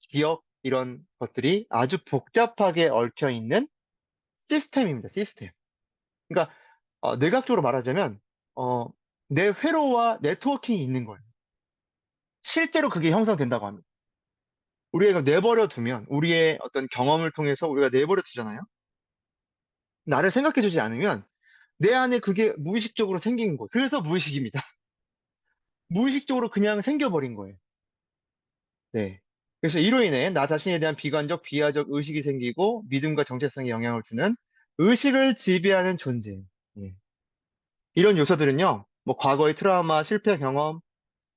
[SPEAKER 1] 기억 이런 것들이 아주 복잡하게 얽혀 있는 시스템입니다. 시스템. 그러니까 뇌각적으로 말하자면 어, 내 회로와 네트워킹이 있는 거예요. 실제로 그게 형성된다고 합니다. 우리가 이걸 내버려 두면 우리의 어떤 경험을 통해서 우리가 내버려 두잖아요. 나를 생각해 주지 않으면 내 안에 그게 무의식적으로 생긴 거예요. 그래서 무의식입니다. 무의식적으로 그냥 생겨버린 거예요. 네. 그래서 이로 인해 나 자신에 대한 비관적, 비하적 의식이 생기고 믿음과 정체성에 영향을 주는 의식을 지배하는 존재. 예. 이런 요소들은요, 뭐 과거의 트라우마, 실패 경험,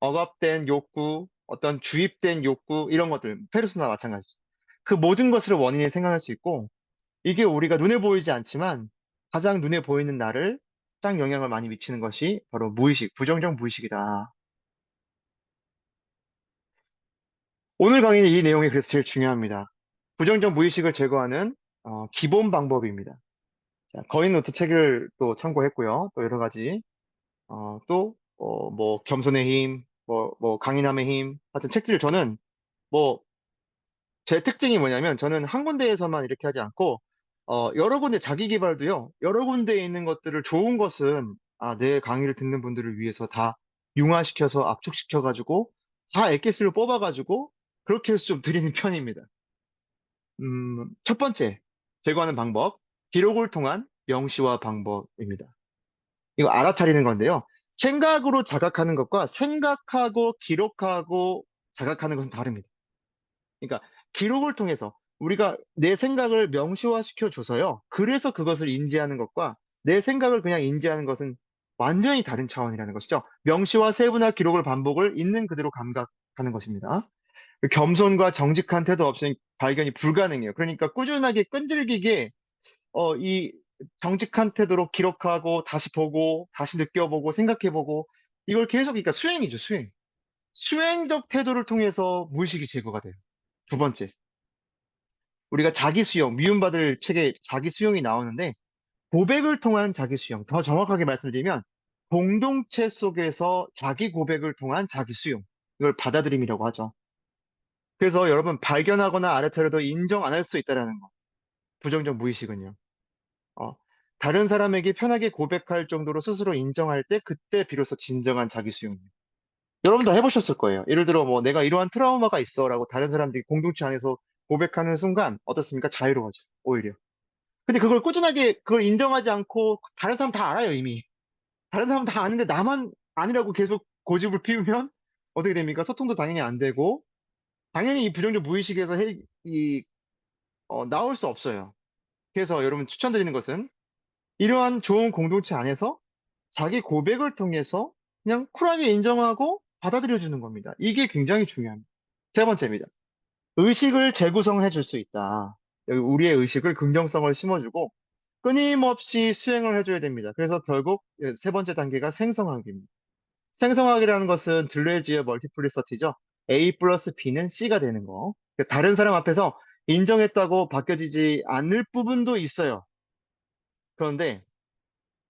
[SPEAKER 1] 억압된 욕구, 어떤 주입된 욕구, 이런 것들, 페르소나 마찬가지. 그 모든 것을 원인에 생각할 수 있고, 이게 우리가 눈에 보이지 않지만 가장 눈에 보이는 나를 가장 영향을 많이 미치는 것이 바로 무의식, 부정적 무의식이다. 오늘 강의는 이 내용이 그래서 제일 중요합니다. 부정적 무의식을 제거하는 기본 방법입니다. 자, 거인노트 책을 또 참고했고요. 또 여러 가지 뭐 겸손의 힘, 뭐 강인함의 힘, 하여튼 책들을 저는 뭐 제 특징이 뭐냐면 저는 한 군데에서만 이렇게 하지 않고 여러 군데 자기 개발도요. 여러 군데에 있는 것들을 좋은 것은 내 강의를 듣는 분들을 위해서 다 융화시켜서 압축시켜 가지고 다 엑기스를 뽑아 가지고 그렇게 해서 좀 드리는 편입니다. 첫 번째 제거하는 방법 기록을 통한 명시화 방법입니다. 이거 알아차리는 건데요. 생각으로 자각하는 것과 생각하고 기록하고 자각하는 것은 다릅니다. 그러니까 기록을 통해서 우리가 내 생각을 명시화시켜 줘서요. 그래서 그것을 인지하는 것과 내 생각을 그냥 인지하는 것은 완전히 다른 차원이라는 것이죠. 명시와 세분화 기록을 반복을 있는 그대로 감각하는 것입니다. 겸손과 정직한 태도 없이는 발견이 불가능해요. 그러니까 꾸준하게 끈질기게 이 정직한 태도로 기록하고 다시 보고 다시 느껴보고 생각해보고 이걸 계속 그러니까 수행이죠, 수행. 수행적 태도를 통해서 무의식이 제거가 돼요. 두 번째. 우리가 자기 수용, 미움받을 책에 자기 수용이 나오는데 고백을 통한 자기 수용, 더 정확하게 말씀드리면 공동체 속에서 자기 고백을 통한 자기 수용, 이걸 받아들임이라고 하죠. 그래서 여러분 발견하거나 알아차려도 인정 안 할 수 있다라는 거. 부정적 무의식은요. 어, 다른 사람에게 편하게 고백할 정도로 스스로 인정할 때 그때 비로소 진정한 자기 수용입니다. 여러분도 해보셨을 거예요. 예를 들어 뭐 내가 이러한 트라우마가 있어라고 다른 사람들이 공동체 안에서 고백하는 순간 어떻습니까? 자유로워져 오히려. 근데 그걸 꾸준하게 그걸 인정하지 않고 다른 사람 다 알아요 이미. 다른 사람 다 아는데 나만 아니라고 계속 고집을 피우면 어떻게 됩니까? 소통도 당연히 안 되고 당연히 이 부정적 무의식에서 나올 수 없어요. 그래서 여러분 추천드리는 것은 이러한 좋은 공동체 안에서 자기 고백을 통해서 그냥 쿨하게 인정하고 받아들여주는 겁니다. 이게 굉장히 중요합니다. 세 번째입니다. 의식을 재구성해 줄 수 있다. 여기 우리의 의식을 긍정성을 심어주고 끊임없이 수행을 해줘야 됩니다. 그래서 결국 세 번째 단계가 생성하기입니다. 생성하기라는 것은 들레지의 멀티플리서티죠. A 플러스 B는 C가 되는 거. 그러니까 다른 사람 앞에서 인정했다고 바뀌어지지 않을 부분도 있어요. 그런데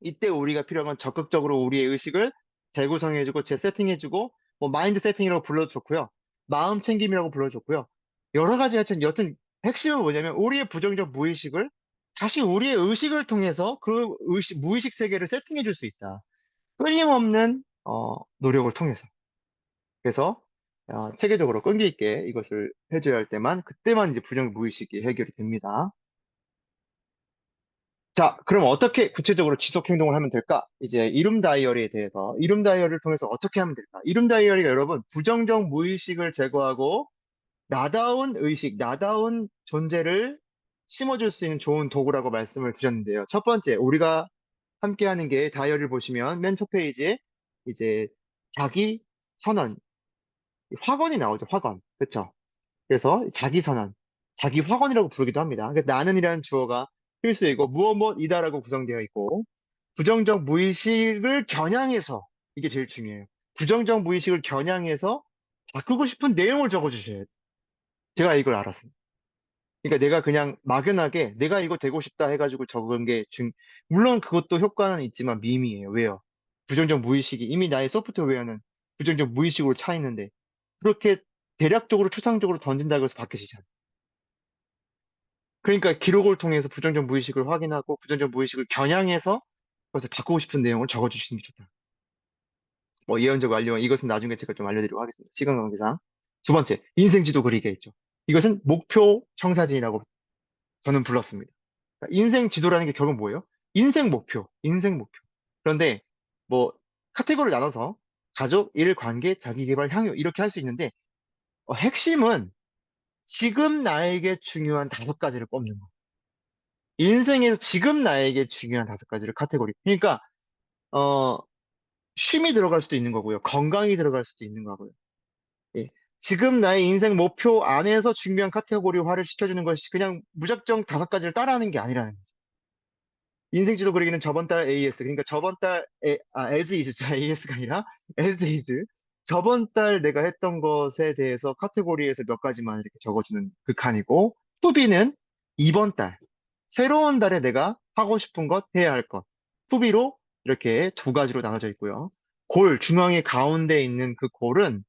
[SPEAKER 1] 이때 우리가 필요한 건 적극적으로 우리의 의식을 재구성해주고 재세팅해주고 뭐 마인드 세팅이라고 불러도 좋고요. 마음 챙김이라고 불러도 좋고요. 여러 가지 하여튼 여튼 핵심은 뭐냐면 우리의 부정적 무의식을 다시 우리의 의식을 통해서 그 무의식 세계를 세팅해줄 수 있다. 끊임없는 노력을 통해서. 그래서 체계적으로 끈기 있게 이것을 해줘야 할 때만 그때만 이제 부정 무의식이 해결이 됩니다. 자, 그럼 어떻게 구체적으로 지속 행동을 하면 될까? 이제 이룸 다이어리에 대해서, 이룸 다이어리를 통해서 어떻게 하면 될까? 이룸 다이어리가 여러분, 부정적 무의식을 제거하고, 나다운 의식, 나다운 존재를 심어줄 수 있는 좋은 도구라고 말씀을 드렸는데요. 첫 번째, 우리가 함께 하는 게 다이어리를 보시면 맨 첫 페이지에 이제 자기 선언, 확언이 나오죠, 확언. 그쵸? 그래서 자기 선언, 자기 확언이라고 부르기도 합니다. 그러니까 나는이라는 주어가 필수이고 무엇 무엇이다라고 구성되어 있고 부정적 무의식을 겨냥해서 이게 제일 중요해요. 부정적 무의식을 겨냥해서 바꾸고 싶은 내용을 적어주셔야 돼요. 제가 이걸 알았어요. 그러니까 내가 그냥 막연하게 내가 이거 되고 싶다 해가지고 적은 게 물론 그것도 효과는 있지만 미미해요. 왜요? 부정적 무의식이 이미 나의 소프트웨어는 부정적 무의식으로 차 있는데 그렇게 대략적으로 추상적으로 던진다고 해서 바뀌시지 않아요. 그러니까 기록을 통해서 부정적 무의식을 확인하고 부정적 무의식을 겨냥해서 그것을 바꾸고 싶은 내용을 적어주시는 게 좋다. 뭐 예언적 완료, 이것은 나중에 제가 좀 알려드리도록 하겠습니다. 시간 관계상. 두 번째, 인생지도 그리게 있죠. 이것은 목표 청사진이라고 저는 불렀습니다. 그러니까 인생 지도라는 게 결국 뭐예요? 인생 목표, 인생 목표. 그런데 뭐 카테고리를 나눠서 가족, 일, 관계, 자기계발, 향유 이렇게 할 수 있는데 핵심은 지금 나에게 중요한 다섯 가지를 뽑는 거. 인생에서 지금 나에게 중요한 다섯 가지를 카테고리. 그러니까 어 쉼이 들어갈 수도 있는 거고요. 건강이 들어갈 수도 있는 거고요. 예. 지금 나의 인생 목표 안에서 중요한 카테고리화를 시켜주는 것이 그냥 무작정 다섯 가지를 따라하는 게 아니라는 거예요. 인생지도 그리기는 저번 달 AS, 그러니까 저번 달, as is, AS가 아니라 as is. 저번 달 내가 했던 것에 대해서 카테고리에서 몇 가지만 이렇게 적어주는 그 칸이고, 투비는 이번 달, 새로운 달에 내가 하고 싶은 것, 해야 할 것. 투비로 이렇게 두 가지로 나눠져 있고요. 중앙에 가운데 있는 그 골은,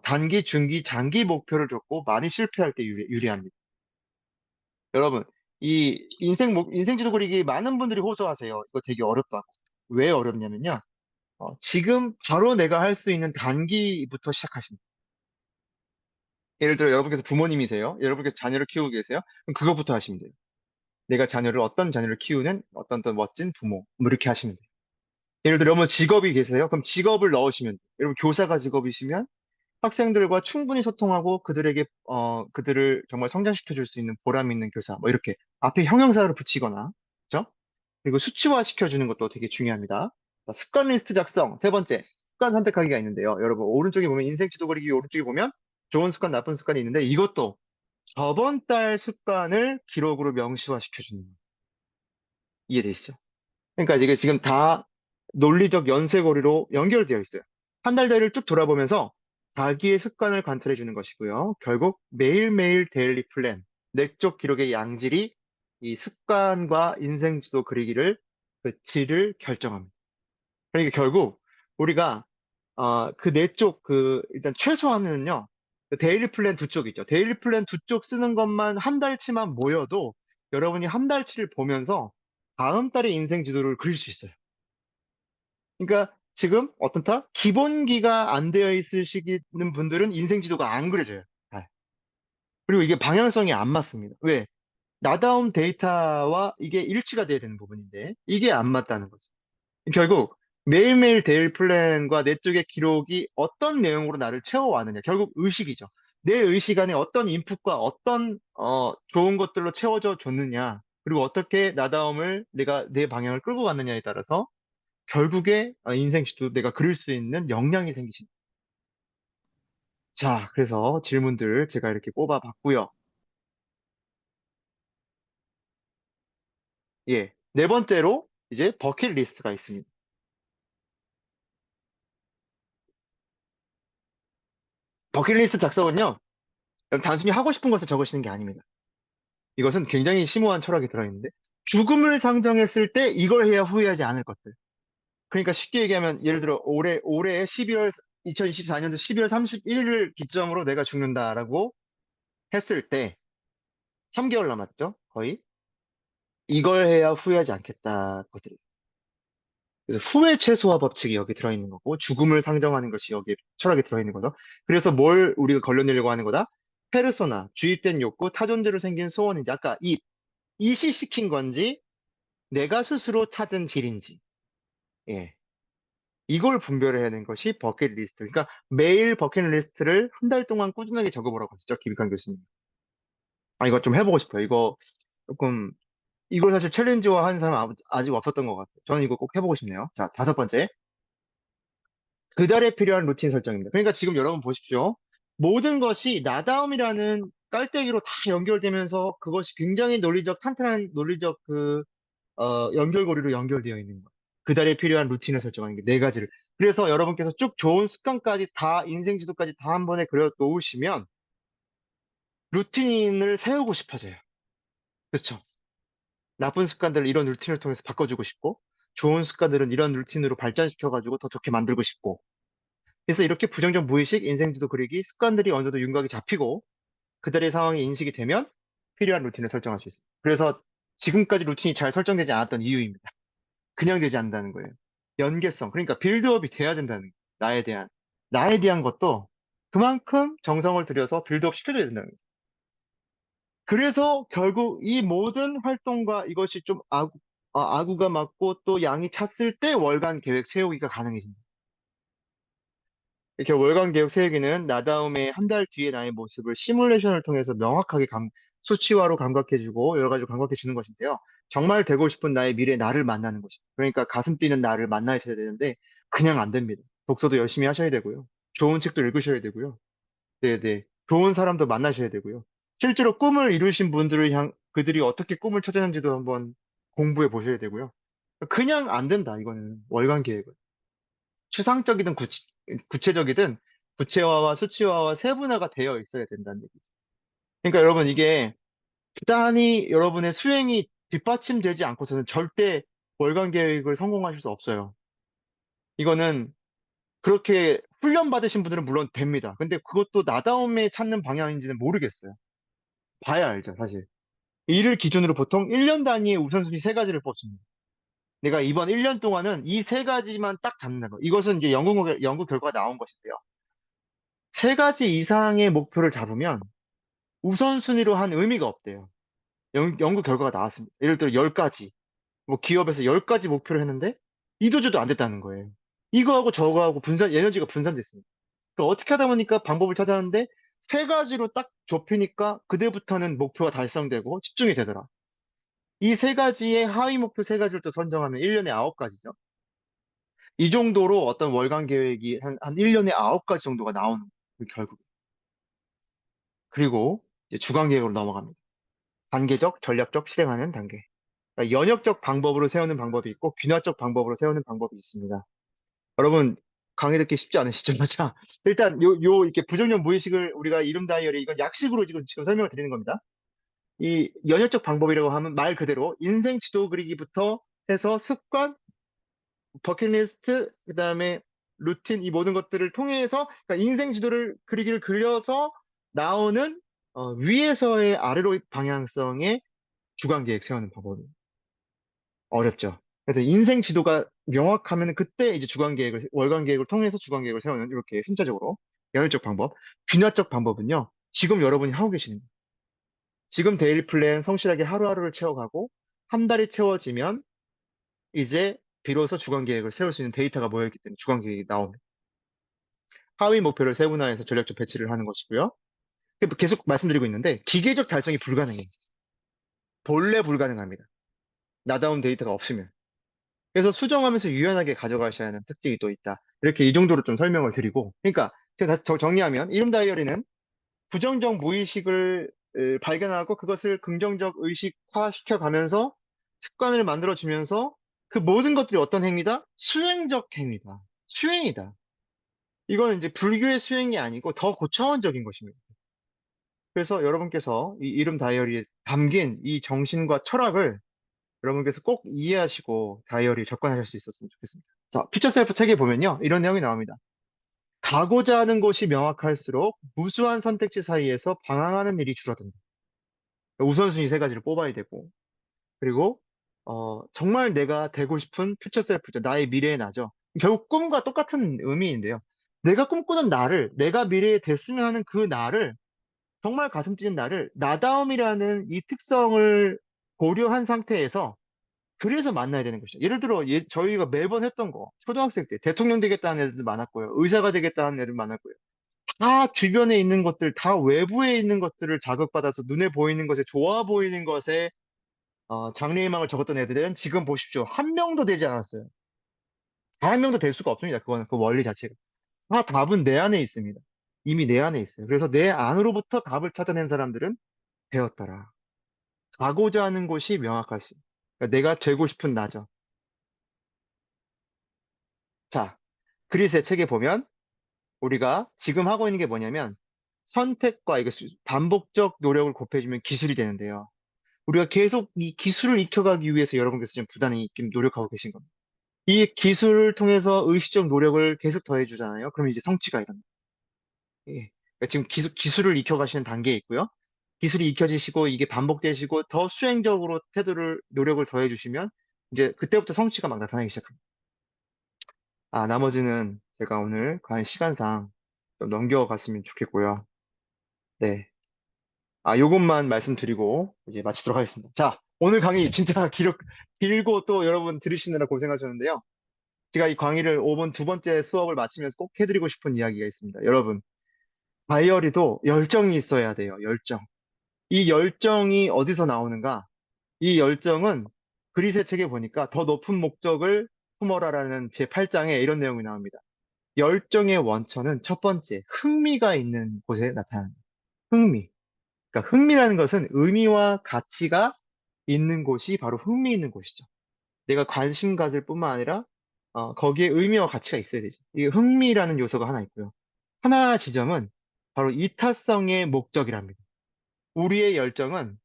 [SPEAKER 1] 단기, 중기, 장기 목표를 줬고, 많이 실패할 때 유리합니다. 여러분, 이 인생지도 그리기 많은 분들이 호소하세요. 이거 되게 어렵다고. 왜 어렵냐면요. 지금 바로 내가 할 수 있는 단기부터 시작하십니다. 예를 들어 여러분께서 부모님이세요. 여러분께서 자녀를 키우고 계세요. 그럼 그거부터 하시면 돼요. 내가 어떤 자녀를 키우는 어떤 멋진 부모. 뭐 이렇게 하시면 돼요. 예를 들어 여러분 직업이 계세요. 그럼 직업을 넣으시면 돼요. 여러분 교사가 직업이시면 학생들과 충분히 소통하고 그들을 정말 성장시켜 줄 수 있는 보람 있는 교사. 뭐 이렇게 앞에 형용사를 붙이거나, 그죠? 그리고 수치화 시켜주는 것도 되게 중요합니다. 자, 습관 리스트 작성. 세 번째, 습관 선택하기가 있는데요. 여러분, 오른쪽에 보면 인생 지도 그리기, 오른쪽에 보면 좋은 습관, 나쁜 습관이 있는데 이것도 저번 달 습관을 기록으로 명시화 시켜주는 거예요. 이해되시죠? 그러니까 이게 지금 다 논리적 연쇄고리로 연결되어 있어요. 한 달 달을 쭉 돌아보면서 자기의 습관을 관찰해 주는 것이고요. 결국 매일매일 데일리 플랜, 내적 기록의 양질이 이 습관과 인생 지도 그리기를 그 질을 결정합니다. 그러니까 결국 우리가 그 내적 일단 최소한은요. 그 데일리 플랜 두 쪽 있죠. 데일리 플랜 두 쪽 쓰는 것만 한 달치만 모여도 여러분이 한 달치를 보면서 다음 달의 인생 지도를 그릴 수 있어요. 그러니까 지금 어떻다? 기본기가 안 되어 있으시는 분들은 인생 지도가 안 그려져요. 잘. 그리고 이게 방향성이 안 맞습니다. 왜? 나다움 데이터와 이게 일치가 돼야 되는 부분인데 이게 안 맞다는 거죠. 결국 매일매일 데일 플랜과 내 쪽의 기록이 어떤 내용으로 나를 채워왔느냐. 결국 의식이죠. 내 의식 안에 어떤 인풋과 어떤 좋은 것들로 채워져 줬느냐. 그리고 어떻게 나다움을 내가 내 방향을 끌고 갔느냐에 따라서 결국에 인생 지도 내가 그릴 수 있는 역량이 생기신. 자, 그래서 질문들 제가 이렇게 뽑아봤고요. 예. 네 번째로 이제 버킷리스트가 있습니다. 버킷리스트 작성은요, 단순히 하고 싶은 것을 적으시는 게 아닙니다. 이것은 굉장히 심오한 철학이 들어있는데, 죽음을 상정했을 때 이걸 해야 후회하지 않을 것들. 그러니까 쉽게 얘기하면, 예를 들어, 올해 2024년도 12월 31일을 기점으로 내가 죽는다라고 했을 때, 3개월 남았죠? 거의. 이걸 해야 후회하지 않겠다. 것들이. 그래서 후회 최소화 법칙이 여기 들어있는 거고, 죽음을 상정하는 것이 여기 철학에 들어있는 거죠. 그래서 뭘 우리가 걸러내려고 하는 거다? 페르소나, 주입된 욕구, 타존대로 생긴 소원인지, 아까 이시 시킨 건지, 내가 스스로 찾은 길인지, 예. 이걸 분별해야 하는 것이 버킷리스트. 그러니까 매일 버킷리스트를 한 달 동안 꾸준하게 적어보라고 하시죠, 김익환 교수님. 아, 이거 좀 해보고 싶어요. 이거 조금, 이걸 사실 챌린지화 하는 사람 아직 없었던 것 같아요. 저는 이거 꼭 해보고 싶네요. 자, 다섯 번째. 그달에 필요한 루틴 설정입니다. 그러니까 지금 여러분 보십시오. 모든 것이 나다움이라는 깔때기로 다 연결되면서 그것이 굉장히 논리적, 탄탄한 논리적 연결고리로 연결되어 있는 거예요. 그달에 필요한 루틴을 설정하는 게 네 가지를. 그래서 여러분께서 쭉 좋은 습관까지 다, 인생 지도까지 다 한 번에 그려 놓으시면 루틴을 세우고 싶어져요. 그렇죠? 나쁜 습관들을 이런 루틴을 통해서 바꿔주고 싶고, 좋은 습관들은 이런 루틴으로 발전시켜가지고 더 좋게 만들고 싶고, 그래서 이렇게 부정적 무의식, 인생지도 그리기, 습관들이 어느 정도 윤곽이 잡히고 그들의 상황이 인식이 되면 필요한 루틴을 설정할 수 있어요. 그래서 지금까지 루틴이 잘 설정되지 않았던 이유입니다. 그냥 되지 않는다는 거예요. 연계성, 그러니까 빌드업이 돼야 된다는 거예요. 나에 대한 것도 그만큼 정성을 들여서 빌드업 시켜줘야 된다는 거예요. 그래서 결국 이 모든 활동과 이것이 좀 아구가 맞고 또 양이 찼을 때 월간 계획 세우기가 가능해진다. 이렇게 월간 계획 세우기는 나다움의 한 달 뒤의 나의 모습을 시뮬레이션을 통해서 명확하게 수치화로 감각해주고 여러 가지로 감각해 주는 것인데요. 정말 되고 싶은 나의 미래 나를 만나는 것입니다. 그러니까 가슴 뛰는 나를 만나셔야 되는데 그냥 안 됩니다. 독서도 열심히 하셔야 되고요. 좋은 책도 읽으셔야 되고요. 네네. 좋은 사람도 만나셔야 되고요. 실제로 꿈을 이루신 분들을 그들이 어떻게 꿈을 찾았는지도 한번 공부해 보셔야 되고요. 그냥 안 된다, 이거는. 월간 계획은. 추상적이든 구체적이든 구체화와 수치화와 세분화가 되어 있어야 된다는 얘기죠. 그러니까 여러분 이게 부단히 여러분의 수행이 뒷받침되지 않고서는 절대 월간 계획을 성공하실 수 없어요. 이거는 그렇게 훈련 받으신 분들은 물론 됩니다. 근데 그것도 나다움에 찾는 방향인지는 모르겠어요. 봐야 알죠, 사실. 이를 기준으로 보통 1년 단위의 우선순위 세 가지를 뽑습니다. 내가 이번 1년 동안은 이 세 가지만 딱 잡는 거. 이것은 이제 연구 결과가 나온 것인데요. 세 가지 이상의 목표를 잡으면 우선순위로 한 의미가 없대요. 연구 결과가 나왔습니다. 예를 들어 10가지, 뭐 기업에서 10가지 목표를 했는데 이도저도 안 됐다는 거예요. 이거하고 저거하고 에너지가 분산됐습니다. 그러니까 어떻게 하다 보니까 방법을 찾았는데 세 가지로 딱 좁히니까 그때부터는 목표가 달성되고 집중이 되더라. 이 세 가지의 하위 목표 세 가지를 또 선정하면 1년에 9가지죠. 이 정도로 어떤 월간 계획이 한 1년에 9가지 정도가 나오는 거예요, 결국. 그리고 이제 주간 계획으로 넘어갑니다. 단계적, 전략적 실행하는 단계. 그러니까 연역적 방법으로 세우는 방법이 있고 균화적 방법으로 세우는 방법이 있습니다. 여러분 강의 듣기 쉽지 않으시죠? 자, 일단 이렇게 부정적 무의식을 우리가 이름 다이어리 이건 약식으로 지금 설명을 드리는 겁니다. 이 연역적 방법이라고 하면 말 그대로 인생 지도 그리기부터 해서 습관, 버킷리스트, 그다음에 루틴 이 모든 것들을 통해서 그러니까 인생 지도를 그리기를 그려서 나오는 위에서의 아래로 방향성의 주간 계획 세우는 방법입니다. 어렵죠. 그래서 인생 지도가 명확하면 그때 이제 월간 계획을 통해서 주간 계획을 세우는 이렇게 순차적으로 연율적 방법. 균화적 방법은요. 지금 여러분이 하고 계시는 거예요. 지금 데일리 플랜 성실하게 하루하루를 채워가고 한 달이 채워지면 이제 비로소 주간 계획을 세울 수 있는 데이터가 모여있기 때문에 주간 계획이 나옵니다. 하위 목표를 세분화해서 전략적 배치를 하는 것이고요. 계속 말씀드리고 있는데 기계적 달성이 불가능해요. 본래 불가능합니다. 나다운 데이터가 없으면. 그래서 수정하면서 유연하게 가져가셔야 하는 특징이 또 있다. 이렇게 이 정도로 좀 설명을 드리고, 그러니까 제가 다시 정리하면 이름 다이어리는 부정적 무의식을 발견하고 그것을 긍정적 의식화 시켜가면서 습관을 만들어주면서 그 모든 것들이 어떤 행위다? 수행적 행위다. 수행이다. 이거는 이제 불교의 수행이 아니고 더 고차원적인 것입니다. 그래서 여러분께서 이 이름 다이어리에 담긴 이 정신과 철학을 여러분께서 꼭 이해하시고 다이어리 접근하실 수 있었으면 좋겠습니다. 자, 퓨처 셀프 책에 보면요. 이런 내용이 나옵니다. 가고자 하는 곳이 명확할수록 무수한 선택지 사이에서 방황하는 일이 줄어든다. 우선순위 세 가지를 뽑아야 되고, 그리고, 정말 내가 되고 싶은 퓨처 셀프죠. 나의 미래의 나죠. 결국 꿈과 똑같은 의미인데요. 내가 꿈꾸는 나를, 내가 미래에 됐으면 하는 그 나를, 정말 가슴 찢은 나를, 나다움이라는 이 특성을 고려한 상태에서 그래서 만나야 되는 것이죠. 예를 들어, 저희가 매번 했던 거, 초등학생 때 대통령 되겠다는 애들도 많았고요. 의사가 되겠다는 애들 많았고요. 다 주변에 있는 것들, 다 외부에 있는 것들을 자극받아서 눈에 보이는 것에, 좋아 보이는 것에, 장래희망을 적었던 애들은 지금 보십시오. 한 명도 되지 않았어요. 단 한 명도 될 수가 없습니다. 그거는, 그 원리 자체가. 다 답은 내 안에 있습니다. 이미 내 안에 있어요. 그래서 내 안으로부터 답을 찾아낸 사람들은 되었더라. 가고자 하는 곳이 명확할 수. 그러니까 내가 되고 싶은 나죠. 자, 그리스의 책에 보면 우리가 지금 하고 있는 게 뭐냐면 선택과 이거 반복적 노력을 곱해주면 기술이 되는데요. 우리가 계속 이 기술을 익혀가기 위해서 여러분께서 지금 부단히 지금 노력하고 계신 겁니다. 이 기술을 통해서 의식적 노력을 계속 더해주잖아요. 그럼 이제 성취가 일어납니다. 예. 그러니까 지금 기술을 익혀가시는 단계에 있고요. 기술이 익혀지시고 이게 반복되시고 더 수행적으로 노력을 더해주시면 이제 그때부터 성취가 막 나타나기 시작합니다. 아, 나머지는 제가 오늘 과연 시간상 좀 넘겨갔으면 좋겠고요. 네. 아, 요것만 말씀드리고 이제 마치도록 하겠습니다. 자, 오늘 강의 진짜 길고 또 여러분 들으시느라 고생하셨는데요. 제가 이 강의를 5번 두 번째 수업을 마치면서 꼭 해드리고 싶은 이야기가 있습니다. 여러분, 다이어리도 열정이 있어야 돼요. 열정. 이 열정이 어디서 나오는가? 이 열정은 그리스의 책에 보니까 더 높은 목적을 품어라라는 제 8장에 이런 내용이 나옵니다. 열정의 원천은 첫 번째, 흥미가 있는 곳에 나타납니다. 흥미. 그러니까 흥미라는 것은 의미와 가치가 있는 곳이 바로 흥미 있는 곳이죠. 내가 관심 가질 뿐만 아니라 거기에 의미와 가치가 있어야 되죠. 이게 흥미라는 요소가 하나 있고요. 하나 지점은 바로 이타성의 목적이랍니다. 우리의 열정은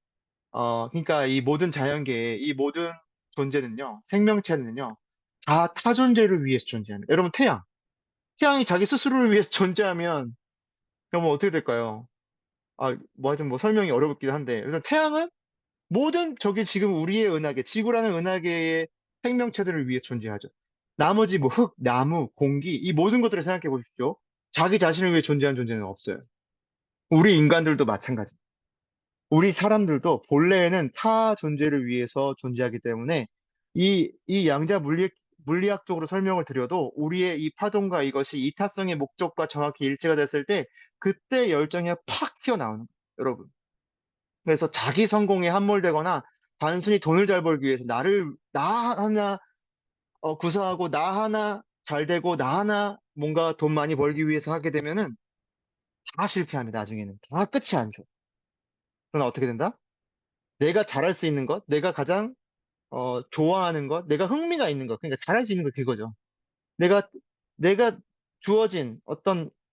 [SPEAKER 1] 그러니까 이 모든 자연계의 이 모든 존재는요, 생명체는요, 다 타존재를 위해서 존재합니다. 여러분 태양이 자기 스스로를 위해서 존재하면 그러면 어떻게 될까요? 아, 뭐 하여튼 뭐 설명이 어렵긴 한데 일단 태양은 모든 저게 지금 우리의 은하계, 지구라는 은하계의 생명체들을 위해 존재하죠. 나머지 뭐 흙, 나무, 공기, 이 모든 것들을 생각해 보십시오. 자기 자신을 위해 존재하는 존재는 없어요. 우리 인간들도 마찬가지. 우리 사람들도 본래에는 타 존재를 위해서 존재하기 때문에 이 양자 물리학적으로 설명을 드려도 우리의 이 파동과 이것이 이타성의 목적과 정확히 일치가 됐을 때 그때 열정이 팍 튀어나오는 거예요, 여러분. 그래서 자기 성공에 함몰되거나 단순히 돈을 잘 벌기 위해서 나 하나 구사하고 나 하나 잘 되고 나 하나 뭔가 돈 많이 벌기 위해서 하게 되면은 다 실패합니다, 나중에는. 다 끝이 안 좋아. 그러나 어떻게 된다? 내가 잘할 수 있는 것, 내가 가장 좋아하는 것, 내가 흥미가 있는 것, 그러니까 잘할 수 있는 것 그거죠. 내가 내가 주어진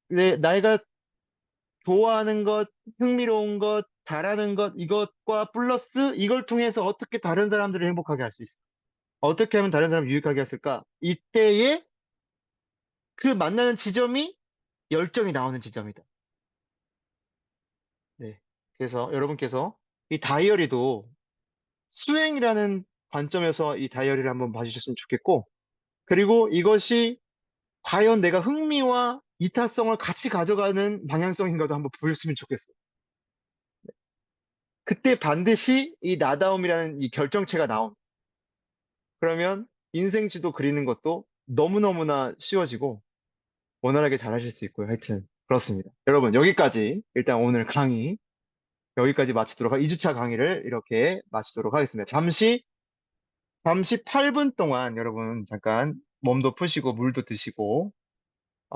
[SPEAKER 1] 내가 좋아하는 것, 흥미로운 것, 잘하는 것, 이것과 플러스 이걸 통해서 어떻게 다른 사람들을 행복하게 할 수 있을까? 어떻게 하면 다른 사람을 유익하게 했을까? 이때에 그 만나는 지점이 열정이 나오는 지점이다. 네. 그래서 여러분께서 이 다이어리도 수행이라는 관점에서 이 다이어리를 한번 봐주셨으면 좋겠고, 그리고 이것이 과연 내가 흥미와 이타성을 같이 가져가는 방향성인가도 한번 보였으면 좋겠어. 그때 반드시 이 나다움이라는 이 결정체가 나온. 그러면 인생 지도 그리는 것도 너무너무나 쉬워지고 원활하게 잘 하실 수 있고요. 하여튼 그렇습니다. 여러분 여기까지 일단 오늘 강의 여기까지 마치도록 2주차 강의를 이렇게 마치도록 하겠습니다. 잠시 8분 동안 여러분 잠깐 몸도 푸시고 물도 드시고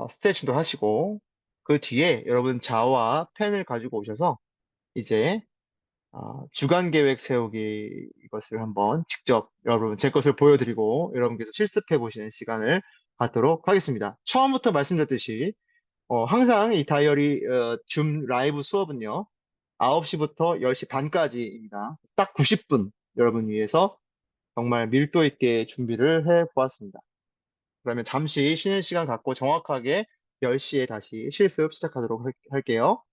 [SPEAKER 1] 스트레칭도 하시고 그 뒤에 여러분 자와 펜을 가지고 오셔서 이제 주간 계획 세우기 이것을 한번 직접 여러분 제 것을 보여드리고 여러분께서 실습해 보시는 시간을 갖도록 하겠습니다. 처음부터 말씀드렸듯이 항상 이 다이어리 줌 라이브 수업은요 9시부터 10시 반까지입니다. 딱 90분 여러분 위해서 정말 밀도 있게 준비를 해 보았습니다. 그러면 잠시 쉬는 시간 갖고 정확하게 10시에 다시 실습 시작하도록 할게요.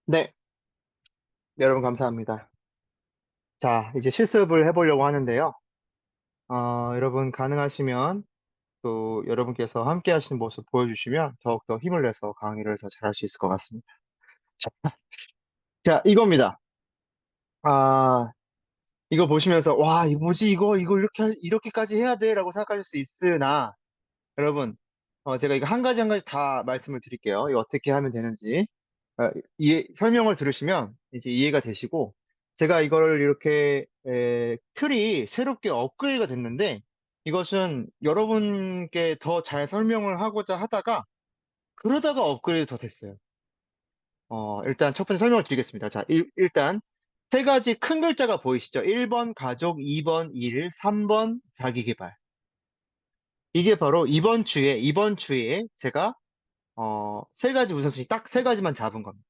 [SPEAKER 1] 네, 여러분 감사합니다. 자, 이제 실습을 해보려고 하는데요. 여러분 가능하시면 또 여러분께서 함께 하시는 모습 보여주시면 더욱더 힘을 내서 강의를 더 잘할 수 있을 것 같습니다. 자, 이겁니다. 아, 이거 보시면서, 와, 이거 뭐지, 이거 이렇게까지 해야 돼? 라고 생각하실 수 있으나, 여러분, 제가 이거 한 가지 한 가지 다 말씀을 드릴게요. 이거 어떻게 하면 되는지. 설명을 들으시면 이제 이해가 되시고, 제가 이걸 이렇게, 틀이 새롭게 업그레이드가 됐는데, 이것은 여러분께 더 잘 설명을 하고자 하다가, 그러다가 업그레이드 더 됐어요. 일단 첫 번째 설명을 드리겠습니다. 자, 일단 세 가지 큰 글자가 보이시죠? 1번 가족, 2번 일, 3번 자기계발. 이게 바로 이번 주에 제가, 세 가지 우선순위 딱 세 가지만 잡은 겁니다.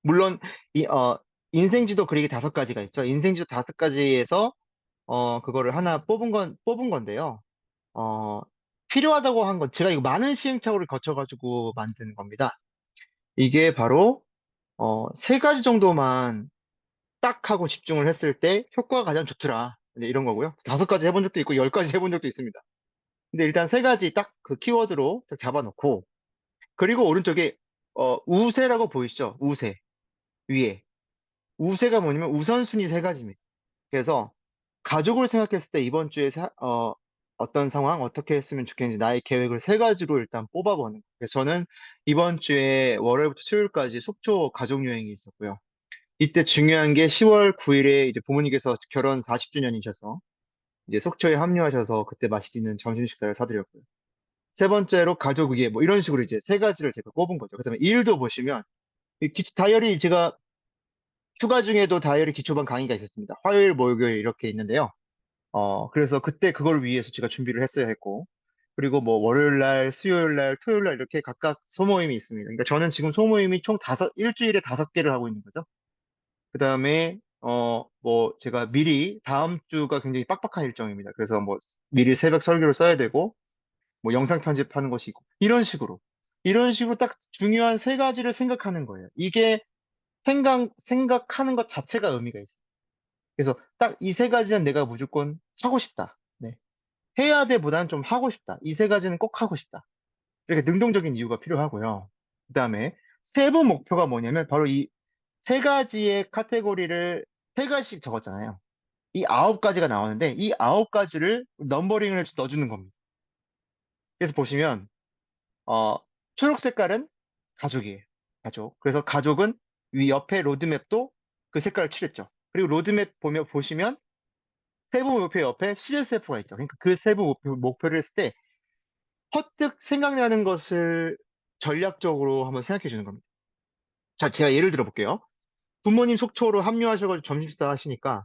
[SPEAKER 1] 물론, 인생지도 그리기 다섯 가지가 있죠. 인생지도 다섯 가지에서, 그거를 하나 뽑은 건데요. 어, 필요하다고 한 건, 제가 이거 많은 시행착오를 거쳐가지고 만든 겁니다. 이게 바로, 세 가지 정도만 딱 하고 집중을 했을 때 효과가 가장 좋더라. 네, 이런 거고요. 다섯 가지 해본 적도 있고, 10가지 해본 적도 있습니다. 근데 일단 세 가지 딱 그 키워드로 딱 잡아놓고, 그리고 오른쪽에, 우세라고 보이시죠? 우세. 위에. 우세가 뭐냐면 우선순위 세 가지입니다. 그래서 가족을 생각했을 때 이번 주에 어떤 상황, 어떻게 했으면 좋겠는지 나의 계획을 세 가지로 일단 뽑아보는 거예요. 그래서 저는 이번 주에 월요일부터 수요일까지 속초 가족 여행이 있었고요. 이때 중요한 게 10월 9일에 이제 부모님께서 결혼 40주년이셔서 이제 속초에 합류하셔서 그때 맛있는 점심 식사를 사드렸고요. 세 번째로 가족 위에 뭐 이런 식으로 이제 세 가지를 제가 꼽은 거죠. 그다음에 일도 보시면 다이어리 제가 휴가 중에도 다이어리 기초반 강의가 있었습니다. 화요일, 목요일 이렇게 있는데요. 그래서 그때 그걸 위해서 제가 준비를 했어야 했고, 그리고 뭐 월요일 날, 수요일 날, 토요일 날 이렇게 각각 소모임이 있습니다. 그러니까 저는 지금 소모임이 총 일주일에 다섯 개를 하고 있는 거죠. 그 다음에, 뭐, 제가 미리, 다음 주가 굉장히 빡빡한 일정입니다. 그래서 뭐, 미리 새벽 설교를 써야 되고, 뭐, 영상 편집하는 것이 있고, 이런 식으로 딱 중요한 세 가지를 생각하는 거예요. 이게 생각하는 것 자체가 의미가 있어요. 그래서 딱 이 세 가지는 내가 무조건 하고 싶다. 네. 해야 돼보다는 좀 하고 싶다. 이 세 가지는 꼭 하고 싶다. 이렇게 능동적인 이유가 필요하고요. 그 다음에 세부 목표가 뭐냐면 바로 이 세 가지의 카테고리를 세 가지씩 적었잖아요. 이 아홉 가지가 나오는데 이 아홉 가지를 넘버링을 넣어주는 겁니다. 그래서 보시면 어, 초록 색깔은 가족이에요. 가족. 그래서 가족은 위 옆에 로드맵도 그 색깔을 칠했죠. 그리고 로드맵 보시면 세부 목표 옆에 CSF가 있죠. 그러니까 그 세부 목표를 했을 때 퍼뜩 생각나는 것을 전략적으로 한번 생각해 주는 겁니다. 자, 제가 예를 들어 볼게요. 부모님 속초로 합류하셔가지고 점심 식사 하시니까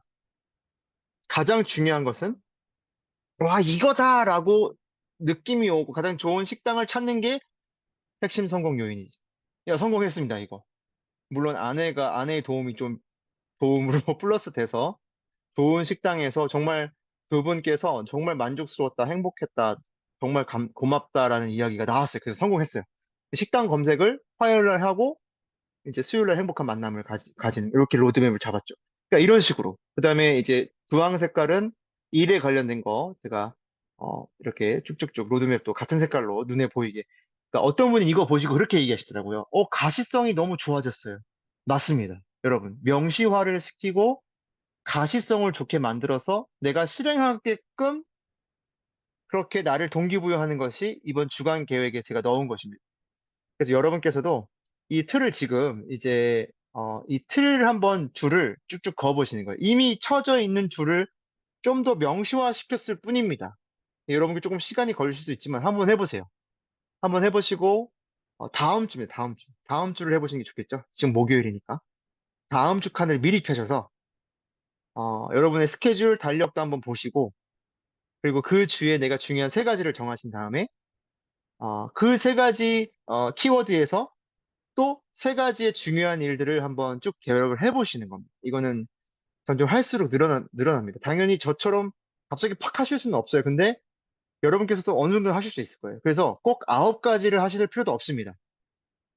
[SPEAKER 1] 가장 중요한 것은 와, 이거다라고 느낌이 오고 가장 좋은 식당을 찾는 게 핵심 성공 요인이지. 야, 성공했습니다, 이거. 물론 아내의 도움이 좀 도움으로 플러스 돼서 좋은 식당에서 정말 두 분께서 정말 만족스러웠다, 행복했다, 정말 고맙다라는 이야기가 나왔어요. 그래서 성공했어요. 식당 검색을 화요일 날 하고 이제 수요일 날 행복한 만남을 가진 이렇게 로드맵을 잡았죠. 그러니까 이런 식으로. 그다음에 이제 주황 색깔은 일에 관련된 거 제가 이렇게 쭉쭉쭉 로드맵도 같은 색깔로 눈에 보이게. 그러니까 어떤 분이 이거 보시고 그렇게 얘기하시더라고요. 가시성이 너무 좋아졌어요. 맞습니다. 여러분, 명시화를 시키고 가시성을 좋게 만들어서 내가 실행하게끔 그렇게 나를 동기부여하는 것이 이번 주간 계획에 제가 넣은 것입니다. 그래서 여러분께서도 이 틀을 지금 이제 이 틀을 한번 줄을 쭉쭉 그어보시는 거예요. 이미 쳐져 있는 줄을 좀 더 명시화 시켰을 뿐입니다. 여러분께 조금 시간이 걸릴 수도 있지만 한번 해보세요. 한번 해보시고 다음 주입니다. 다음 주. 다음 주를 해보시는 게 좋겠죠? 지금 목요일이니까. 다음 주 칸을 미리 펴셔서 여러분의 스케줄 달력도 한번 보시고 그리고 그 주에 내가 중요한 세 가지를 정하신 다음에 그 세 가지 키워드에서 또 세 가지의 중요한 일들을 한번 쭉 계획을 해보시는 겁니다. 이거는 점점 할수록 늘어납니다. 당연히 저처럼 갑자기 팍 하실 수는 없어요. 근데 여러분께서도 어느 정도 하실 수 있을 거예요. 그래서 꼭 아홉 가지를 하실 필요도 없습니다.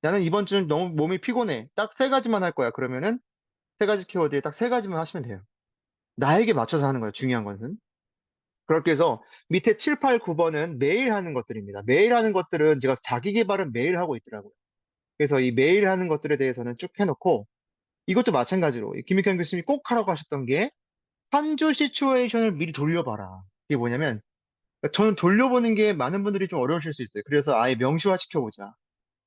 [SPEAKER 1] 나는 이번 주는 너무 몸이 피곤해. 딱 세 가지만 할 거야. 그러면은 세 가지 키워드에 딱 세 가지만 하시면 돼요. 나에게 맞춰서 하는 거야. 중요한 것은. 그렇게 해서 밑에 7, 8, 9번은 매일 하는 것들입니다. 매일 하는 것들은 제가 자기 개발은 매일 하고 있더라고요. 그래서 이 매일 하는 것들에 대해서는 쭉 해놓고 이것도 마찬가지로 이 김익현 교수님이 꼭 하라고 하셨던 게 한주 시츄에이션을 미리 돌려봐라. 이게 뭐냐면 저는 돌려보는 게 많은 분들이 좀 어려우실 수 있어요. 그래서 아예 명시화 시켜보자.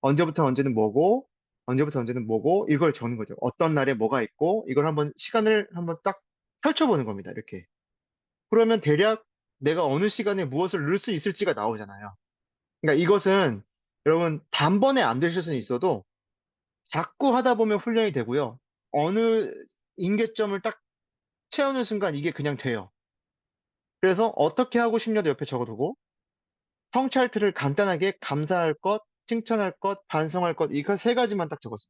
[SPEAKER 1] 언제부터 언제는 뭐고, 언제부터 언제는 뭐고, 이걸 적는 거죠. 어떤 날에 뭐가 있고, 이걸 한번 시간을 한번 딱 펼쳐보는 겁니다. 이렇게. 그러면 대략 내가 어느 시간에 무엇을 넣을 수 있을지가 나오잖아요. 그러니까 이것은 여러분 단번에 안 되실 수는 있어도 자꾸 하다 보면 훈련이 되고요. 어느 임계점을 딱 채우는 순간 이게 그냥 돼요. 그래서 어떻게 하고 싶냐도 옆에 적어두고 성찰트를 간단하게 감사할 것, 칭찬할 것, 반성할 것, 이거 세 가지만 딱 적었어요.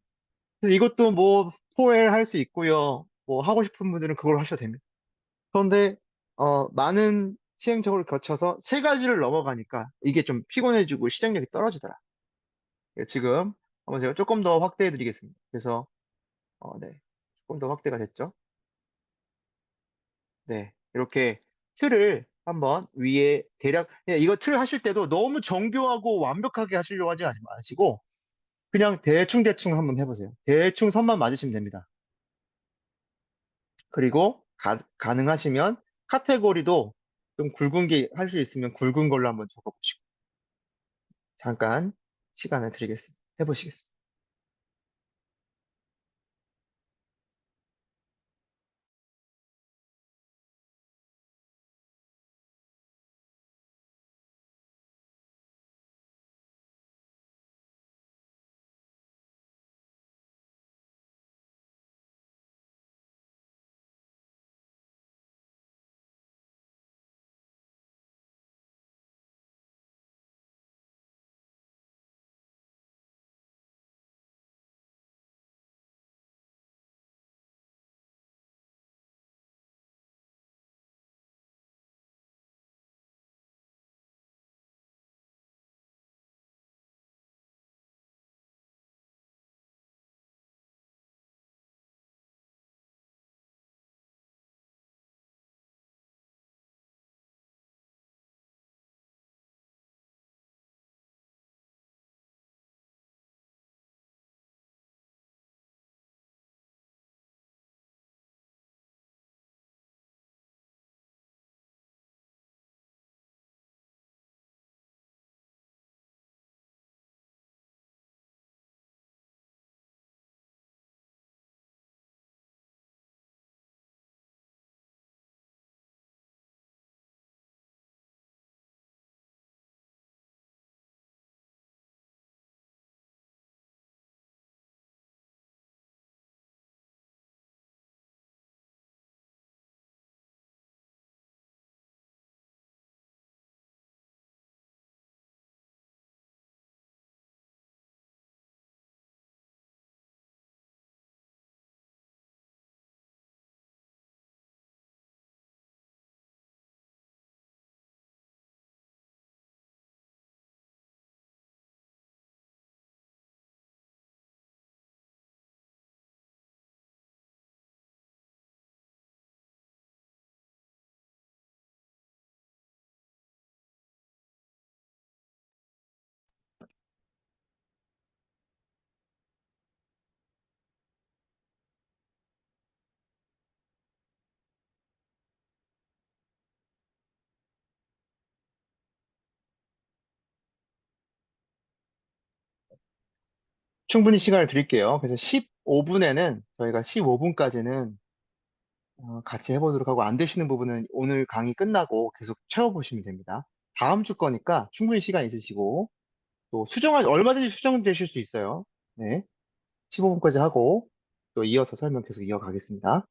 [SPEAKER 1] 그래서 이것도 뭐 포엘 할 수 있고요. 뭐 하고 싶은 분들은 그걸 하셔도 됩니다. 그런데 많은 시행착오를 거쳐서 세 가지를 넘어가니까 이게 좀 피곤해지고 실행력이 떨어지더라. 예, 지금 한번 제가 조금 더 확대해 드리겠습니다. 그래서 네. 조금 더 확대가 됐죠. 네. 이렇게 틀을 한번 위에 대략 이거 틀 하실 때도 너무 정교하고 완벽하게 하시려고 하지 마시고 그냥 대충대충 한번 해보세요. 대충 선만 맞으시면 됩니다. 그리고 가능하시면 카테고리도 좀 굵은 게 할 수 있으면 굵은 걸로 한번 적어보시고 잠깐 시간을 드리겠습니다. 해보시겠습니다. 충분히 시간을 드릴게요. 그래서 15분에는 저희가 15분까지는 같이 해보도록 하고 안 되시는 부분은 오늘 강의 끝나고 계속 채워보시면 됩니다. 다음 주 거니까 충분히 시간 있으시고 또 얼마든지 수정되실 수 있어요. 네. 15분까지 하고 또 이어서 설명 계속 이어가겠습니다.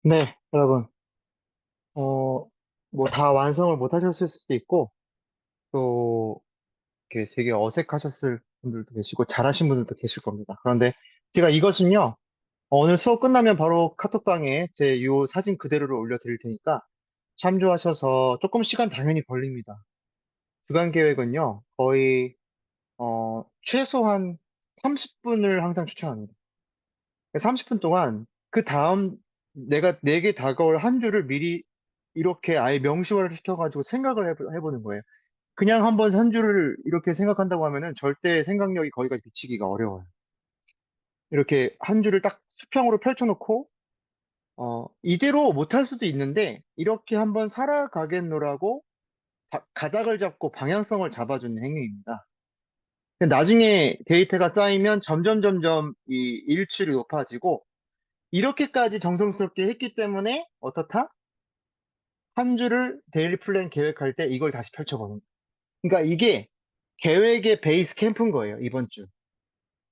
[SPEAKER 1] 네, 여러분, 뭐 다 완성을 못 하셨을 수도 있고, 또, 이렇게 되게 어색하셨을 분들도 계시고, 잘하신 분들도 계실 겁니다. 그런데 제가 이것은요, 오늘 수업 끝나면 바로 카톡방에 제 요 사진 그대로를 올려드릴 테니까, 참조하셔서 조금 시간 당연히 걸립니다. 주간 계획은요, 거의, 최소한 30분을 항상 추천합니다. 30분 동안 그 다음 내게 다가올 한 주를 미리 이렇게 아예 명시화를 시켜가지고 생각을 해보는 거예요. 그냥 한번 한 주를 이렇게 생각한다고 하면은 절대 생각력이 거기까지 미치기가 어려워요. 이렇게 한 주를 딱 수평으로 펼쳐놓고, 이대로 못할 수도 있는데, 이렇게 한번 살아가겠노라고 가닥을 잡고 방향성을 잡아주는 행위입니다. 근데 나중에 데이터가 쌓이면 점점 이 일출이 높아지고, 이렇게까지 정성스럽게 했기 때문에 어떻다? 한 주를 데일리 플랜 계획할 때 이걸 다시 펼쳐보는. 그러니까 이게 계획의 베이스 캠프인 거예요, 이번 주.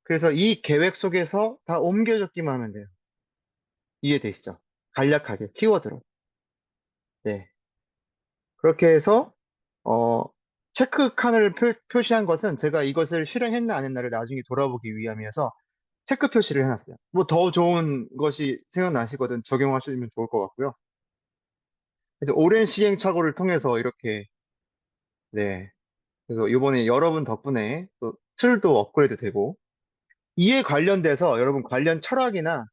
[SPEAKER 1] 그래서 이 계획 속에서 다 옮겨줬기만 하면 돼요. 이해되시죠? 간략하게, 키워드로. 네. 그렇게 해서, 어, 체크 칸을 표시한 것은 제가 이것을 실행했나 안 했나를 나중에 돌아보기 위함이어서 체크 표시를 해놨어요. 뭐 더 좋은 것이 생각나시거든 적용하시면 좋을 것 같고요. 그래서 오랜 시행착오를 통해서 이렇게, 네. 그래서 이번에 여러분 덕분에 또 틀도 업그레이드 되고, 이에 관련돼서 여러분 관련 철학이나,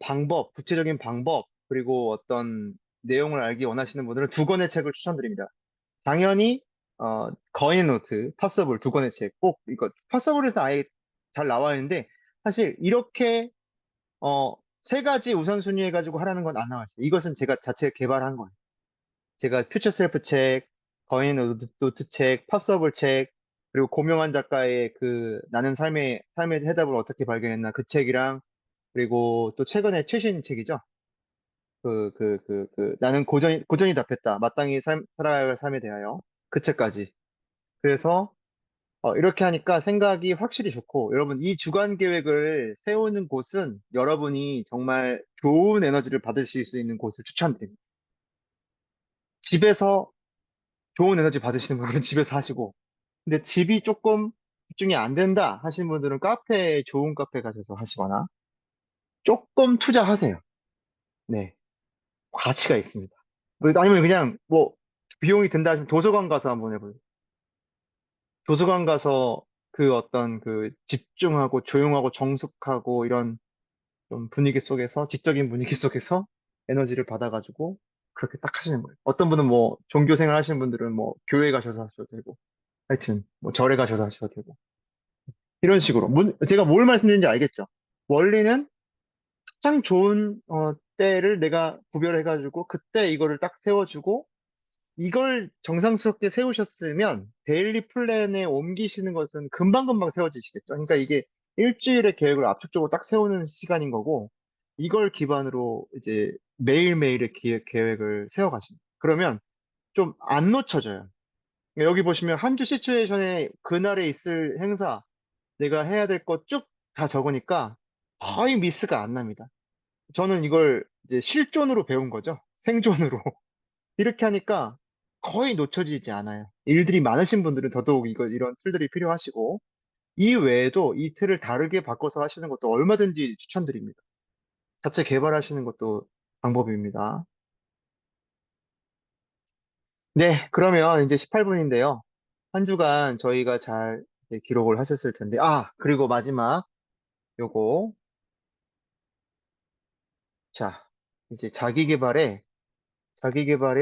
[SPEAKER 1] 방법, 구체적인 방법, 그리고 어떤 내용을 알기 원하시는 분들은 두 권의 책을 추천드립니다. 당연히, 거인 노트, 파서블 두 권의 책. 꼭, 이거, 파서블에서 아예 잘 나와 있는데, 사실 이렇게, 세 가지 우선순위 해가지고 하라는 건 안 나와 있어요. 이것은 제가 자체 개발한 거예요. 제가 퓨처 셀프 책, 거인 노트 책, 파서블 책, 그리고 고명환 작가의 그 나는 삶의 해답을 어떻게 발견했나 그 책이랑, 그리고 또 최근에 최신 책이죠. 나는 고전이 답했다. 마땅히 살아야 할 삶에 대하여. 그 책까지. 그래서, 이렇게 하니까 생각이 확실히 좋고, 여러분, 이 주간 계획을 세우는 곳은 여러분이 정말 좋은 에너지를 받으실 수 있는 곳을 추천드립니다. 집에서 좋은 에너지 받으시는 분들은 집에서 하시고, 근데 집이 조금 집중이 안 된다 하시는 분들은 좋은 카페 가셔서 하시거나, 조금 투자하세요. 네. 가치가 있습니다. 아니면 그냥 뭐 비용이 든다 하시면 도서관 가서 한번 해보세요. 도서관 가서 그 어떤 그 집중하고 조용하고 정숙하고 이런 좀 분위기 속에서, 지적인 분위기 속에서 에너지를 받아가지고 그렇게 딱 하시는 거예요. 어떤 분은 뭐 종교 생활 하시는 분들은 뭐 교회 가셔서 하셔도 되고, 하여튼 뭐 절에 가셔서 하셔도 되고, 이런 식으로. 제가 뭘 말씀드리는지 알겠죠? 원리는 가장 좋은 때를 내가 구별해가지고 그때 이거를 딱 세워주고, 이걸 정상스럽게 세우셨으면 데일리 플랜에 옮기시는 것은 금방금방 세워지시겠죠. 그러니까 이게 일주일의 계획을 압축적으로 딱 세우는 시간인 거고, 이걸 기반으로 이제 매일매일의 계획을 세워가시는. 그러면 좀 안 놓쳐져요. 그러니까 여기 보시면 한 주 시츄에이션에 그날에 있을 행사, 내가 해야 될 것 쭉 다 적으니까 거의 미스가 안 납니다. 저는 이걸 이제 실존으로 배운 거죠. 생존으로. 이렇게 하니까 거의 놓쳐지지 않아요. 일들이 많으신 분들은 더더욱 이런 툴들이 필요하시고, 이 외에도 이 틀을 다르게 바꿔서 하시는 것도 얼마든지 추천드립니다. 자체 개발하시는 것도 방법입니다. 네, 그러면 이제 18분인데요. 한 주간 저희가 잘 이제 기록을 하셨을 텐데, 그리고 마지막 요거, 자, 이제 자기 개발의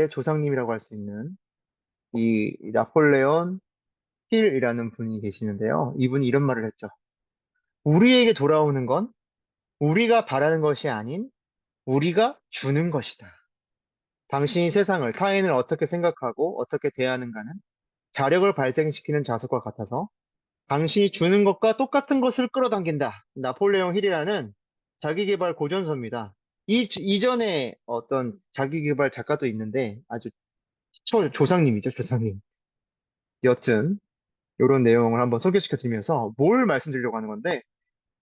[SPEAKER 1] 조상님이라고 할 수 있는 이 나폴레온 힐이라는 분이 계시는데요. 이분이 이런 말을 했죠. 우리에게 돌아오는 건 우리가 바라는 것이 아닌 우리가 주는 것이다. 당신이 세상을, 타인을 어떻게 생각하고 어떻게 대하는가는 자력을 발생시키는 자석과 같아서 당신이 주는 것과 똑같은 것을 끌어당긴다. 나폴레옹 힐이라는 자기계발 고전서입니다. 이전에 어떤 자기계발 작가도 있는데 아주 조상님이죠, 조상님. 여튼, 이런 내용을 한번 소개시켜 드리면서 뭘 말씀드리려고 하는 건데,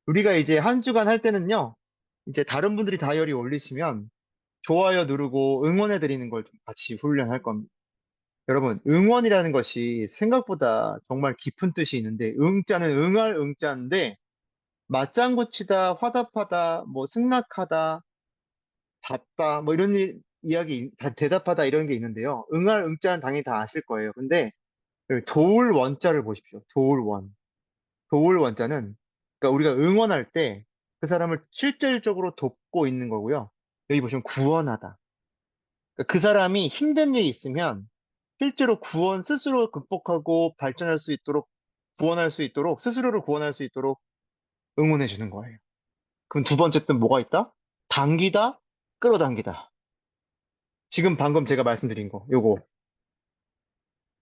[SPEAKER 1] 우리가 이제 한 주간 할 때는요, 이제 다른 분들이 다이어리 올리시면 좋아요 누르고 응원해 드리는 걸 좀 같이 훈련할 겁니다. 여러분, 응원이라는 것이 생각보다 정말 깊은 뜻이 있는데, 응자는 응할 응자인데, 맞장구 치다, 화답하다, 뭐 승낙하다, 닫다, 뭐 이런 이야기, 대답하다 이런 게 있는데요. 응할 응자는 당연히 다 아실 거예요. 근데 여기 도울 원자를 보십시오. 도울 원. 도울 원자는, 그러니까 우리가 응원할 때 그 사람을 실질적으로 돕고 있는 거고요. 여기 보시면 구원하다. 그러니까 그 사람이 힘든 일이 있으면 실제로 스스로 극복하고 발전할 수 있도록, 구원할 수 있도록, 스스로를 구원할 수 있도록 응원해 주는 거예요. 그럼 두 번째 뜻 뭐가 있다? 당기다, 끌어당기다. 지금 방금 제가 말씀드린 거, 요거.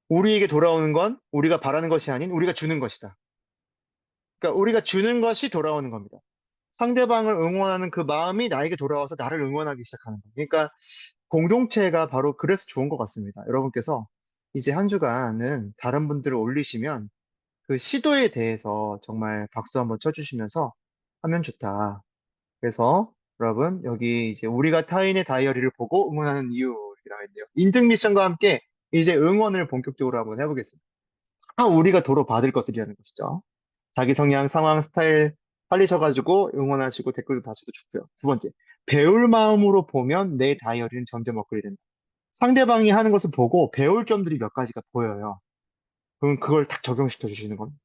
[SPEAKER 1] 우리에게 돌아오는 건 우리가 바라는 것이 아닌 우리가 주는 것이다. 그러니까 우리가 주는 것이 돌아오는 겁니다. 상대방을 응원하는 그 마음이 나에게 돌아와서 나를 응원하기 시작하는 거예요. 그러니까 공동체가 바로 그래서 좋은 것 같습니다. 여러분께서 이제 한 주간은 다른 분들을 올리시면 그 시도에 대해서 정말 박수 한번 쳐주시면서 하면 좋다. 그래서 여러분 여기 이제 우리가 타인의 다이어리를 보고 응원하는 이유 이렇게 나와 있네요. 인증 미션과 함께 이제 응원을 본격적으로 한번 해보겠습니다. 다 우리가 도로 받을 것들이라는 것이죠. 자기 성향, 상황, 스타일 살리셔가지고 응원하시고 댓글도 다셔도 좋고요. 두 번째, 배울 마음으로 보면 내 다이어리는 점점 업그레이드 된다. 상대방이 하는 것을 보고 배울 점들이 몇 가지가 보여요. 그럼 그걸 딱 적용시켜 주시는 겁니다.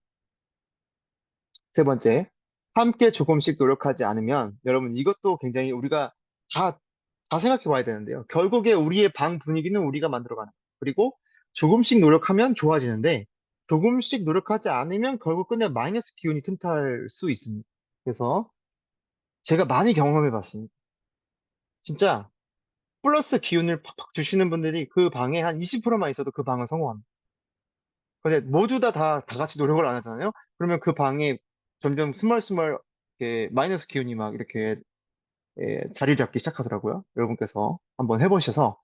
[SPEAKER 1] 세 번째, 함께 조금씩 노력하지 않으면, 여러분, 이것도 굉장히 우리가 다, 다 생각해 봐야 되는데요. 결국에 우리의 방 분위기는 우리가 만들어가는 거예요. 그리고 조금씩 노력하면 좋아지는데, 조금씩 노력하지 않으면 결국 끝내 마이너스 기운이 틈탈 수 있습니다. 그래서 제가 많이 경험해 봤습니다. 진짜 플러스 기운을 팍팍 주시는 분들이 그 방에 한 20%만 있어도 그 방은 성공합니다. 근데 모두 다 같이 노력을 안 하잖아요? 그러면 그 방에 점점 스멀스멀 이렇게 마이너스 기운이 막 이렇게 자리를 잡기 시작하더라고요. 여러분께서 한번 해보셔서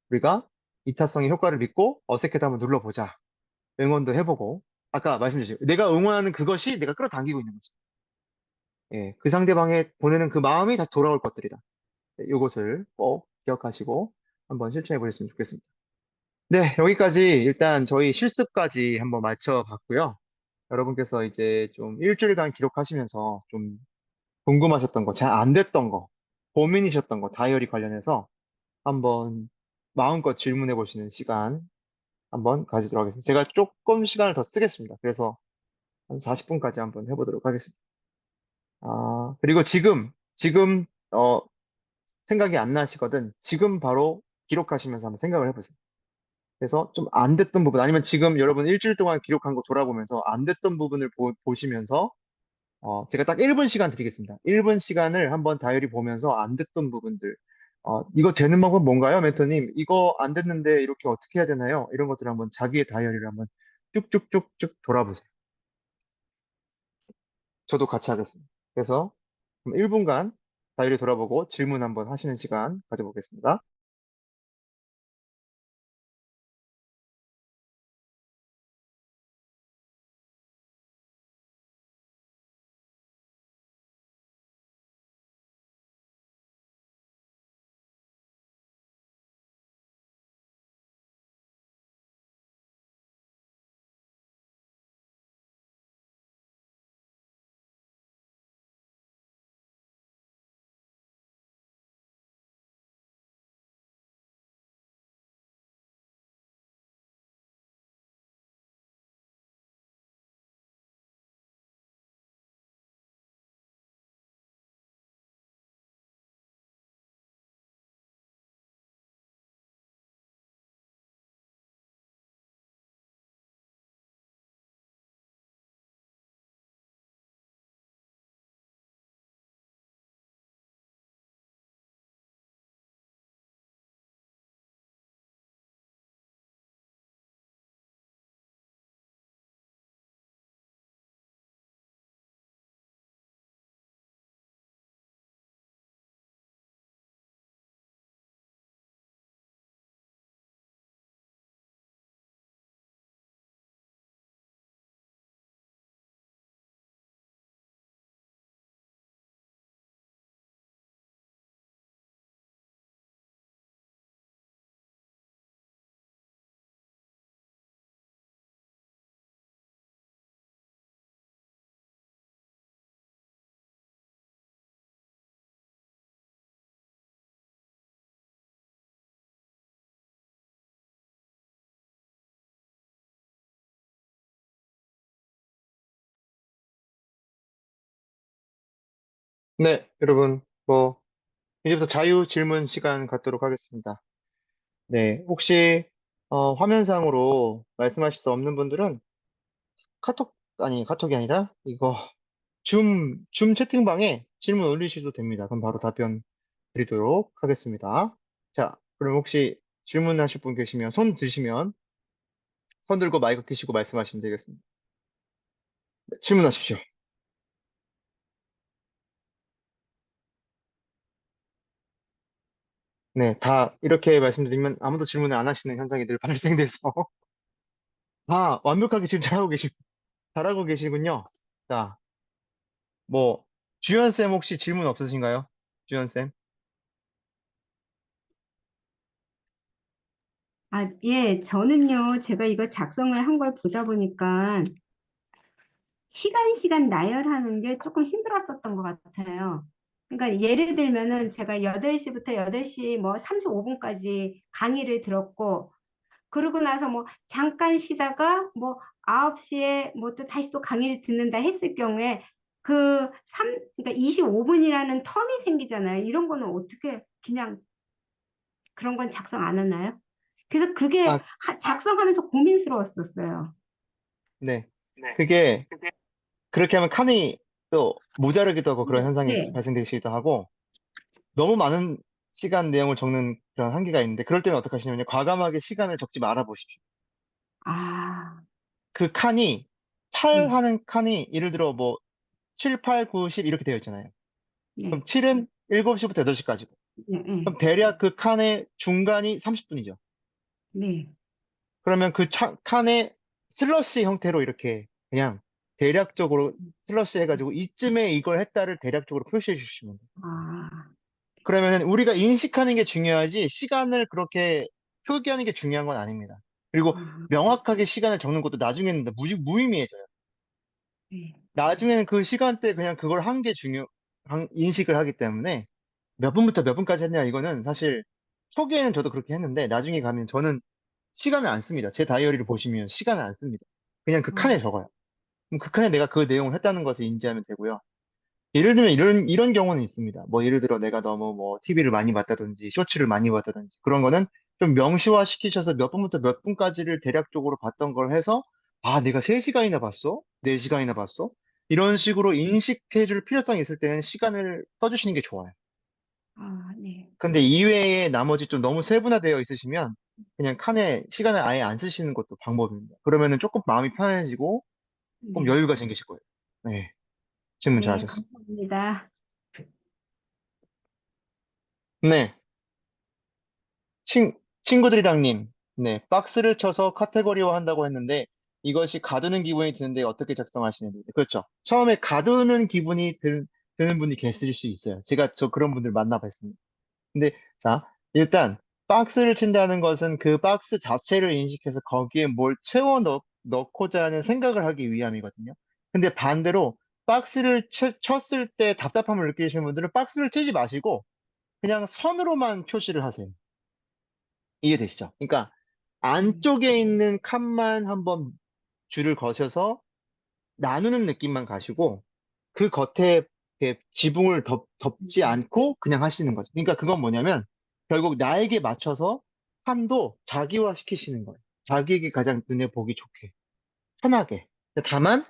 [SPEAKER 1] 우리가 이타성의 효과를 믿고 어색해도 한번 눌러보자. 응원도 해보고 아까 말씀드렸죠. 내가 응원하는 그것이 내가 끌어당기고 있는 것이다. 예, 그 상대방에 보내는 그 마음이 다시 돌아올 것들이다. 네, 이것을 꼭 기억하시고 한번 실천해 보셨으면 좋겠습니다. 네, 여기까지 일단 저희 실습까지 한번 맞춰봤고요. 여러분께서 이제 좀 일주일간 기록하시면서 좀 궁금하셨던 거, 잘 안 됐던 거, 고민이셨던 거, 다이어리 관련해서 한번 마음껏 질문해 보시는 시간 한번 가지도록 하겠습니다. 제가 조금 시간을 더 쓰겠습니다. 그래서 한 40분까지 한번 해보도록 하겠습니다. 그리고 지금, 생각이 안 나시거든. 지금 바로 기록하시면서 한번 생각을 해보세요. 그래서 좀 안 됐던 부분, 아니면 지금 여러분 일주일 동안 기록한 거 돌아보면서 안 됐던 부분을 보시면서 제가 딱 1분 시간 드리겠습니다. 1분 시간을 한번 다이어리 보면서 안 됐던 부분들, 이거 되는 방법 뭔가요, 멘토님? 이거 안 됐는데 이렇게 어떻게 해야 되나요? 이런 것들 한번 자기의 다이어리를 한번 쭉쭉쭉쭉 돌아보세요. 저도 같이 하겠습니다. 그래서 1분간 다이어리 돌아보고 질문 한번 하시는 시간 가져보겠습니다. 네, 여러분, 이제부터 자유 질문 시간 갖도록 하겠습니다. 네, 혹시, 화면상으로 말씀하실 수 없는 분들은 카톡이 아니라, 줌 채팅방에 질문 올리셔도 됩니다. 그럼 바로 답변 드리도록 하겠습니다. 자, 그럼 혹시 질문하실 분 계시면, 손 드시면, 손 들고 마이크 켜시고 말씀하시면 되겠습니다. 네, 질문하십시오. 네, 다 이렇게 말씀드리면 아무도 질문을 안 하시는 현상이 늘 발생돼서, 완벽하게 지금 잘하고 계시군요. 자, 뭐, 주연쌤 혹시 질문 없으신가요? 주연쌤?
[SPEAKER 4] 아, 예, 저는요, 제가 이거 작성을 한 걸 보다 보니까 시간 나열하는 게 조금 힘들었었던 것 같아요. 그러니까 예를 들면은 제가 8시부터 8시 뭐 35분까지 강의를 들었고, 그러고 나서 뭐 잠깐 쉬다가 뭐 9시에 뭐 또 다시 또 강의를 듣는다 했을 경우에 그러니까 25분이라는 텀이 생기잖아요. 이런 거는 어떻게 그냥 그런 건 작성 안 하나요? 그래서 그게
[SPEAKER 1] 아,
[SPEAKER 4] 작성하면서 고민스러웠었어요.
[SPEAKER 1] 네.
[SPEAKER 4] 네.
[SPEAKER 1] 그게, 그렇게 하면 칸이 또 모자르기도 하고 그런 현상이
[SPEAKER 4] 네.
[SPEAKER 1] 발생되시기도 하고, 너무 많은 시간 내용을 적는 그런 한계가 있는데, 그럴 때는 어떻게 하시냐면, 과감하게 시간을 적지 말아 보십시오.
[SPEAKER 4] 아,
[SPEAKER 1] 그 칸이, 8
[SPEAKER 4] 네.
[SPEAKER 1] 하는 칸이, 예를 들어 뭐, 7, 8, 9, 10 이렇게 되어 있잖아요. 그럼
[SPEAKER 4] 네.
[SPEAKER 1] 7은 7시부터 8시까지고,
[SPEAKER 4] 네. 네.
[SPEAKER 1] 그럼 대략 그 칸의 중간이 30분이죠.
[SPEAKER 4] 네.
[SPEAKER 1] 그러면 그 칸에 슬러시 형태로 이렇게 그냥 대략적으로 슬러시 해가지고 이쯤에 이걸 했다를 대략적으로 표시해 주시면 돼요.
[SPEAKER 4] 아,
[SPEAKER 1] 그러면은 우리가 인식하는 게 중요하지 시간을 그렇게 표기하는 게 중요한 건 아닙니다. 그리고
[SPEAKER 4] 아,
[SPEAKER 1] 명확하게 시간을 적는 것도 나중에는 무의미해져요.
[SPEAKER 4] 네.
[SPEAKER 1] 나중에는 그 시간대 그냥 그걸 한 게 인식을 하기 때문에 몇 분부터 몇 분까지 했냐 이거는 사실 초기에는 저도 그렇게 했는데 나중에 가면 저는 시간을 안 씁니다. 제 다이어리를 보시면 시간을 안 씁니다. 그냥 그 칸에
[SPEAKER 4] 아,
[SPEAKER 1] 적어요. 그럼 그 칸에 내가 그 내용을 했다는 것을 인지하면 되고요. 예를 들면 이런 경우는 있습니다. 뭐 예를 들어 내가 너무 뭐 TV를 많이 봤다든지 쇼츠를 많이 봤다든지 그런 거는 좀 명시화 시키셔서 몇 분부터 몇 분까지를 대략적으로 봤던 걸 해서 내가 3시간이나 봤어? 4시간이나 봤어? 이런 식으로 인식해 줄 필요성이 있을 때는 시간을 써주시는 게 좋아요.
[SPEAKER 4] 네.
[SPEAKER 1] 근데 이외에 나머지 좀 너무 세분화되어 있으시면 그냥 칸에 시간을 아예 안 쓰시는 것도 방법입니다. 그러면은 조금 마음이 편해지고 조금
[SPEAKER 4] 네.
[SPEAKER 1] 여유가 생기실 거예요. 네, 질문
[SPEAKER 4] 네,
[SPEAKER 1] 잘하셨습니다.
[SPEAKER 4] 감사합니다.
[SPEAKER 1] 네, 친구들이랑님, 네, 박스를 쳐서 카테고리화 한다고 했는데 이것이 가두는 기분이 드는데 어떻게 작성하시는지. 그렇죠. 처음에 가두는 기분이 드는 분이 계실 수 있어요. 저 그런 분들 만나봤습니다. 근데 자, 일단 박스를 친다는 것은 그 박스 자체를 인식해서 거기에 뭘 넣고자 하는 생각을 하기 위함이거든요. 근데 반대로 박스를 쳤을 때 답답함을 느끼시는 분들은 박스를 치지 마시고 그냥 선으로만 표시를 하세요. 이해되시죠? 그러니까 안쪽에 있는 칸만 한번 줄을 거셔서 나누는 느낌만 가시고 그 겉에 이렇게 지붕을 덮지 않고 그냥 하시는 거죠. 그러니까 그건 뭐냐면 결국 나에게 맞춰서 판도 자기화 시키시는 거예요. 자기에게 가장 눈에 보기 좋게, 편하게. 다만,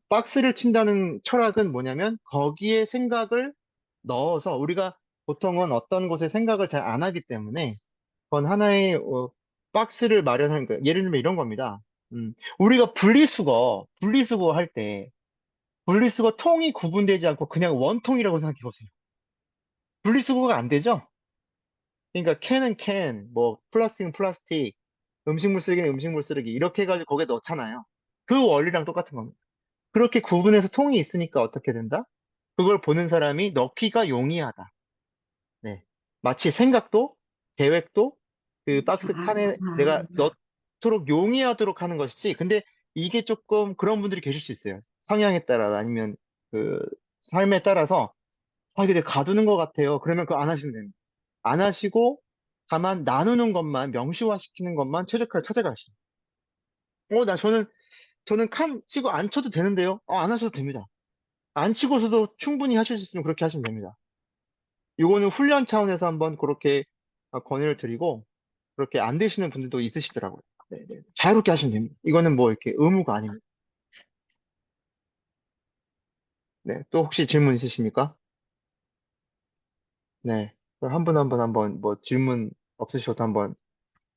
[SPEAKER 1] 박스를 친다는 철학은 뭐냐면 거기에 생각을 넣어서 우리가 보통은 어떤 곳에 생각을 잘 안 하기 때문에 그건 하나의 박스를 마련하는 거예요. 예를 들면 이런 겁니다. 우리가 분리수거 할 때 분리수거 통이 구분되지 않고 그냥 원통이라고 생각해 보세요. 분리수거가 안 되죠? 그러니까 캔은 캔, 뭐 플라스틱은 플라스틱, 음식물 쓰레기는 음식물 쓰레기 이렇게 해가지고 거기에 넣잖아요. 그 원리랑 똑같은 겁니다. 그렇게 구분해서 통이 있으니까 어떻게 된다? 그걸 보는 사람이 넣기가 용이하다. 네. 마치 생각도, 계획도 그 박스
[SPEAKER 4] 아,
[SPEAKER 1] 칸에 내가 넣도록 용이하도록 하는 것이지. 근데 이게 조금 그런 분들이 계실 수 있어요. 성향에 따라 아니면 그 삶에 따라서 이게 내가 가두는 것 같아요. 그러면 그거 안 하시면 됩니다. 안 하시고 다만 나누는 것만 명시화시키는 것만 최적화를 찾아가시죠. 저는 칸 치고 안 쳐도 되는데요. 안 하셔도 됩니다. 안 치고서도 충분히 하실 수 있으면 그렇게 하시면 됩니다. 이거는 훈련 차원에서 한번 그렇게 권유를 드리고, 그렇게 안 되시는 분들도 있으시더라고요. 네, 네. 자유롭게 하시면 됩니다. 이거는 뭐 이렇게 의무가 아닙니다. 네. 또 혹시 질문 있으십니까? 네. 그럼 한 분 한 분 한번 뭐 질문 없으셔도 한번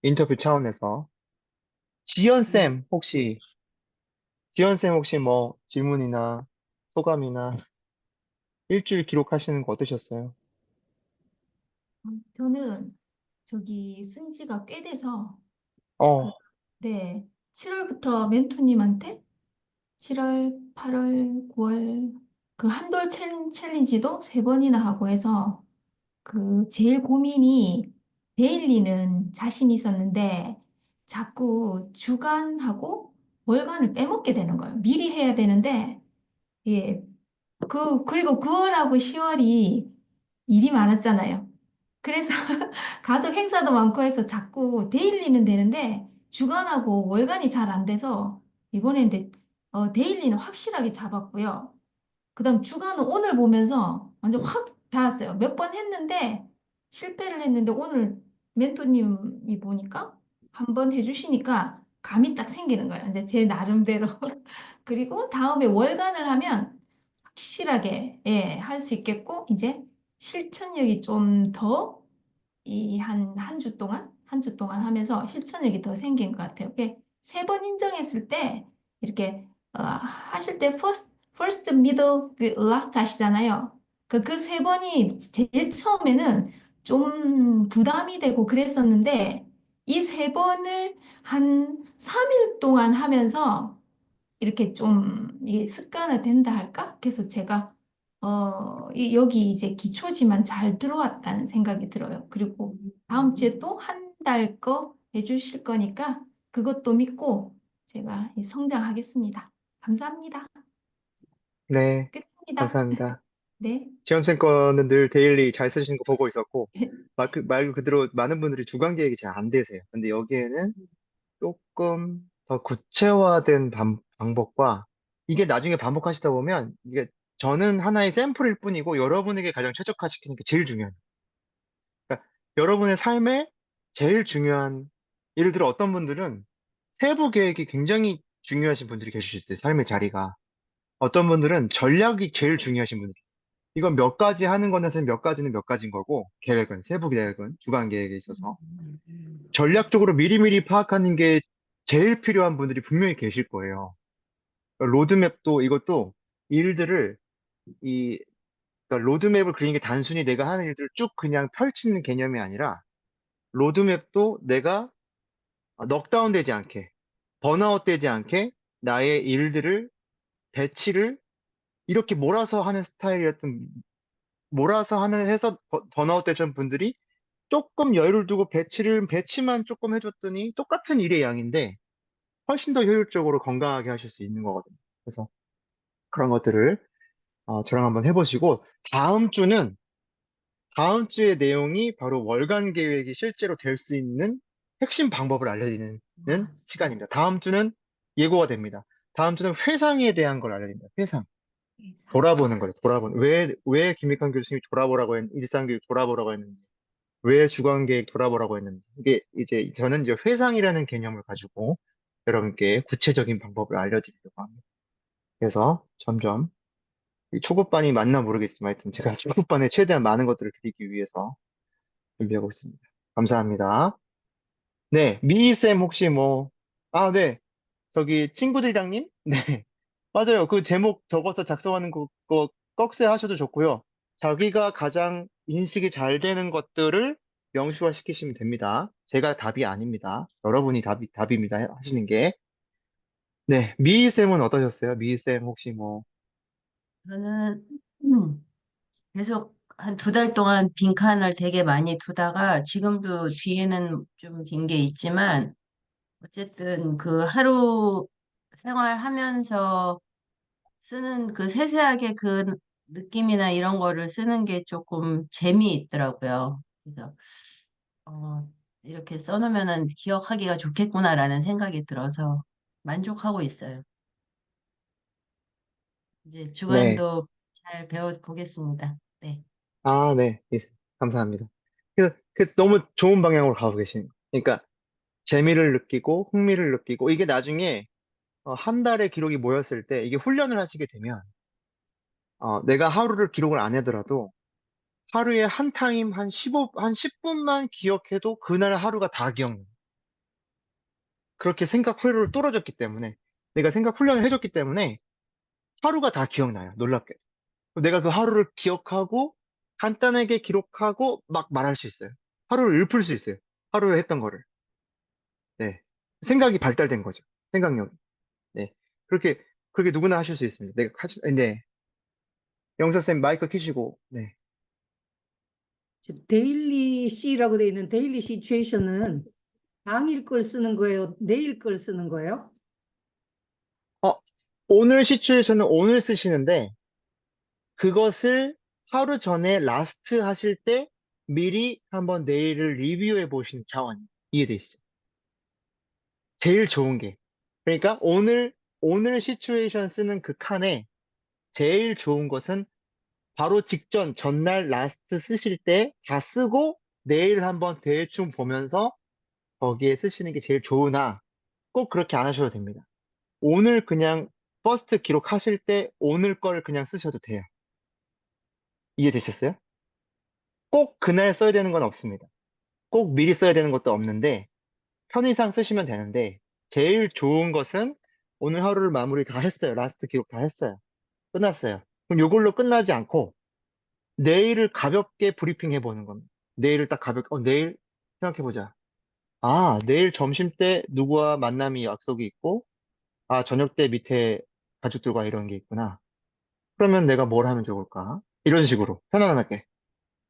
[SPEAKER 1] 인터뷰 차원에서. 지연쌤, 지연쌤 혹시 뭐 질문이나 소감이나 일주일 기록하시는 거 어떠셨어요?
[SPEAKER 5] 저는 저기 쓴 지가 꽤 돼서 그,
[SPEAKER 1] 어,
[SPEAKER 5] 네, 7월부터 멘토님한테 7월, 8월, 9월 그 한돌 챌린지도 3번이나 하고 해서 그 제일 고민이 데일리는 자신 있었는데 자꾸 주간하고 월간을 빼먹게 되는 거예요. 미리 해야 되는데 예, 그리고 9월하고 10월이 일이 많았잖아요. 그래서 가족 행사도 많고 해서 자꾸 데일리는 되는데 주간하고 월간이 잘 안 돼서 이번에 근데 데일리는 확실하게 잡았고요. 그다음 주간은 오늘 보면서 완전 확 닿았어요. 몇 번 했는데 실패를 했는데 오늘 멘토님이 보니까 한 번 해주시니까 감이 딱 생기는 거예요. 이제 제 나름대로. 그리고 다음에 월간을 하면 확실하게 예, 할 수 있겠고 이제 실천력이 좀 더 이 한 주 동안 한 주 동안 하면서 실천력이 더 생긴 것 같아요. 3번 인정했을 때 이렇게 하실 때 first, middle, last 하시잖아요. 그 3번이 제일 처음에는 좀 부담이 되고 그랬었는데 이 3번을 한 3일 동안 하면서 이렇게 좀 이게 습관화 된다 할까? 그래서 제가 여기 이제 기초지만 잘 들어왔다는 생각이 들어요. 그리고 다음 주에 또 한 달 거 해주실 거니까 그것도 믿고 제가 성장하겠습니다. 감사합니다.
[SPEAKER 1] 네.
[SPEAKER 5] 끝입니다.
[SPEAKER 1] 감사합니다.
[SPEAKER 5] 네.
[SPEAKER 1] 지연쌤 거는 늘 데일리 잘 쓰시는 거 보고 있었고, 말 그대로 많은 분들이 주간 계획이 잘 안 되세요. 근데 여기에는 조금 더 구체화된 방법과 이게 나중에 반복하시다 보면 이게 저는 하나의 샘플일 뿐이고 여러분에게 가장 최적화시키는 게 제일 중요해요. 그러니까 여러분의 삶에 제일 중요한, 예를 들어 어떤 분들은 세부 계획이 굉장히 중요하신 분들이 계실 수 있어요. 삶의 자리가. 어떤 분들은 전략이 제일 중요하신 분들이. 이건 몇 가지 하는 거는 몇 가지는 몇 가지인 거고, 계획은, 세부 계획은, 주간 계획에 있어서. 전략적으로 미리미리 파악하는 게 제일 필요한 분들이 분명히 계실 거예요. 로드맵도 이것도 일들을 이 그러니까 로드맵을 그리는 게 단순히 내가 하는 일들을 쭉 그냥 펼치는 개념이 아니라 로드맵도 내가 넉다운 되지 않게 번아웃 되지 않게 나의 일들을 배치를 이렇게 몰아서 하는 스타일이었던 몰아서 하는 해서 번아웃 되신 분들이 조금 여유를 두고 배치만 조금 해줬더니 똑같은 일의 양인데 훨씬 더 효율적으로 건강하게 하실 수 있는 거거든요. 그래서 그런 것들을 저랑 한번 해보시고 다음 주의 내용이 바로 월간 계획이 실제로 될 수 있는 핵심 방법을 알려드리는 시간입니다. 다음 주는 예고가 됩니다. 다음 주는 회상에 대한 걸 알려드립니다. 회상. 돌아보는 거예요. 돌아보는. 왜 김익환 교수님이 일상교육 돌아보라고 했는지, 왜 주간계획 돌아보라고 했는지. 이게 이제 저는 이제 회상이라는 개념을 가지고 여러분께 구체적인 방법을 알려드리려고 합니다. 그래서 점점 이 초급반이 맞나 모르겠지만 하여튼 제가 초급반에 최대한 많은 것들을 드리기 위해서 준비하고 있습니다. 감사합니다. 네, 미희쌤 혹시 뭐, 네. 저기 친구들이랑님? 네. 맞아요. 그 제목 적어서 작성하는 거 꺽쇠 하셔도 좋고요. 자기가 가장 인식이 잘 되는 것들을 명시화 시키시면 됩니다. 제가 답이 아닙니다. 여러분이 답입니다. 하시는 게. 네. 미희쌤은 어떠셨어요? 미희쌤 혹시 뭐,
[SPEAKER 6] 저는 계속 한 2달 동안 빈칸을 되게 많이 두다가 지금도 뒤에는 좀 빈 게 있지만 어쨌든 그 하루 생활하면서 쓰는 그 세세하게 그 느낌이나 이런 거를 쓰는 게 조금 재미있더라고요. 그래서 이렇게 써놓으면은 기억하기가 좋겠구나라는 생각이 들어서 만족하고 있어요. 이제
[SPEAKER 1] 네.
[SPEAKER 6] 주관도 잘 배워보겠습니다. 네.
[SPEAKER 1] 아, 네. 예, 감사합니다. 너무 좋은 방향으로 가고 계신. 그러니까 재미를 느끼고 흥미를 느끼고 이게 나중에 한 달의 기록이 모였을 때 이게 훈련을 하시게 되면 내가 하루를 기록을 안 하더라도 하루에 한 타임 한 10분만 기억해도 그날 하루가 다 기억나. 그렇게 생각 회로를 뚫어줬기 때문에 내가 생각 훈련을 해줬기 때문에 하루가 다 기억나요. 놀랍게. 내가 그 하루를 기억하고 간단하게 기록하고 막 말할 수 있어요. 하루를 읊을 수 있어요. 하루에 했던 거를. 네. 생각이 발달된 거죠. 생각력이. 네. 그렇게 누구나 하실 수 있습니다. 네. 영서쌤 마이크 켜시고, 네.
[SPEAKER 7] 데일리 C라고 되어 있는 데일리 시츄에이션은 당일 걸 쓰는 거예요? 내일 걸 쓰는 거예요?
[SPEAKER 1] 어, 오늘 시츄에이션은 오늘 쓰시는데, 그것을 하루 전에 라스트 하실 때 미리 한번 내일을 리뷰해 보시는 차원 이해되시죠? 제일 좋은 게. 그러니까 오늘 시츄에이션 쓰는 그 칸에 제일 좋은 것은 바로 직전, 전날 라스트 쓰실 때 다 쓰고 내일 한번 대충 보면서 거기에 쓰시는 게 제일 좋으나 꼭 그렇게 안 하셔도 됩니다. 오늘 그냥 퍼스트 기록하실 때 오늘 걸 그냥 쓰셔도 돼요. 이해되셨어요? 꼭 그날 써야 되는 건 없습니다. 꼭 미리 써야 되는 것도 없는데 편의상 쓰시면 되는데 제일 좋은 것은 오늘 하루를 마무리 다 했어요. 라스트 기록 다 했어요. 끝났어요. 그럼 이걸로 끝나지 않고 내일을 가볍게 브리핑 해보는 겁니다. 내일을 딱 가볍게, 내일 생각해보자. 아, 내일 점심 때 누구와 만남이 약속이 있고, 아, 저녁 때 밑에 가족들과 이런 게 있구나. 그러면 내가 뭘 하면 좋을까? 이런 식으로 편안하게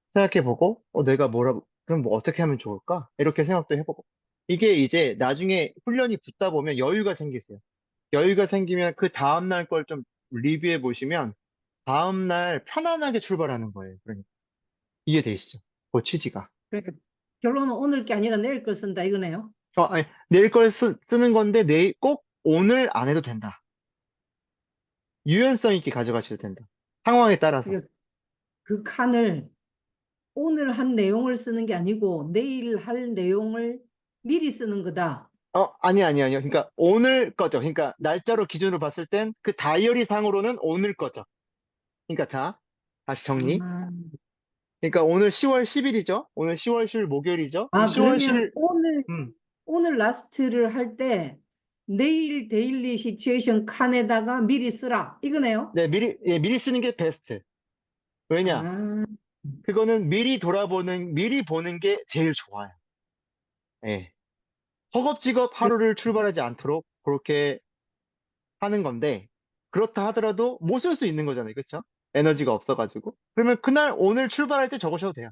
[SPEAKER 1] 생각해보고, 그럼 뭐 어떻게 하면 좋을까? 이렇게 생각도 해보고. 이게 이제 나중에 훈련이 붙다 보면 여유가 생기세요. 여유가 생기면 그 다음날 걸 좀 리뷰해 보시면 다음날 편안하게 출발하는 거예요. 그러니까. 이해되시죠? 그 취지가.
[SPEAKER 7] 그러니까 결론은 오늘 게 아니라 내일 걸 쓴다 이거네요.
[SPEAKER 1] 아니, 내일 걸 쓰는 건데 꼭 오늘 안 해도 된다. 유연성 있게 가져가셔도 된다. 상황에 따라서.
[SPEAKER 7] 그러니까 그 칸을 오늘 한 내용을 쓰는 게 아니고 내일 할 내용을 미리 쓰는 거다.
[SPEAKER 1] 아니요. 그러니까 오늘 거죠. 그러니까 날짜로 기준으로 봤을 땐 그 다이어리 상으로는 오늘 거죠. 그러니까 자, 다시 정리.
[SPEAKER 7] 아,
[SPEAKER 1] 그러니까 오늘 10월 10일이죠. 오늘 10월 10일 목요일이죠. 그럼 10월
[SPEAKER 7] 그러면
[SPEAKER 1] 10일, 음,
[SPEAKER 7] 오늘 라스트를 할 때 내일 데일리 시츄에이션 칸에다가 미리 쓰라 이거네요.
[SPEAKER 1] 네, 미리 쓰는 게 베스트. 왜냐?
[SPEAKER 7] 아,
[SPEAKER 1] 그거는 미리 보는 게 제일 좋아요. 예. 허겁지겁
[SPEAKER 7] 그-
[SPEAKER 1] 하루를 출발하지 않도록 그렇게 하는 건데, 그렇다 하더라도 못 쓸 수 있는 거잖아요. 그쵸? 에너지가 없어가지고. 그러면 오늘 출발할 때 적으셔도 돼요.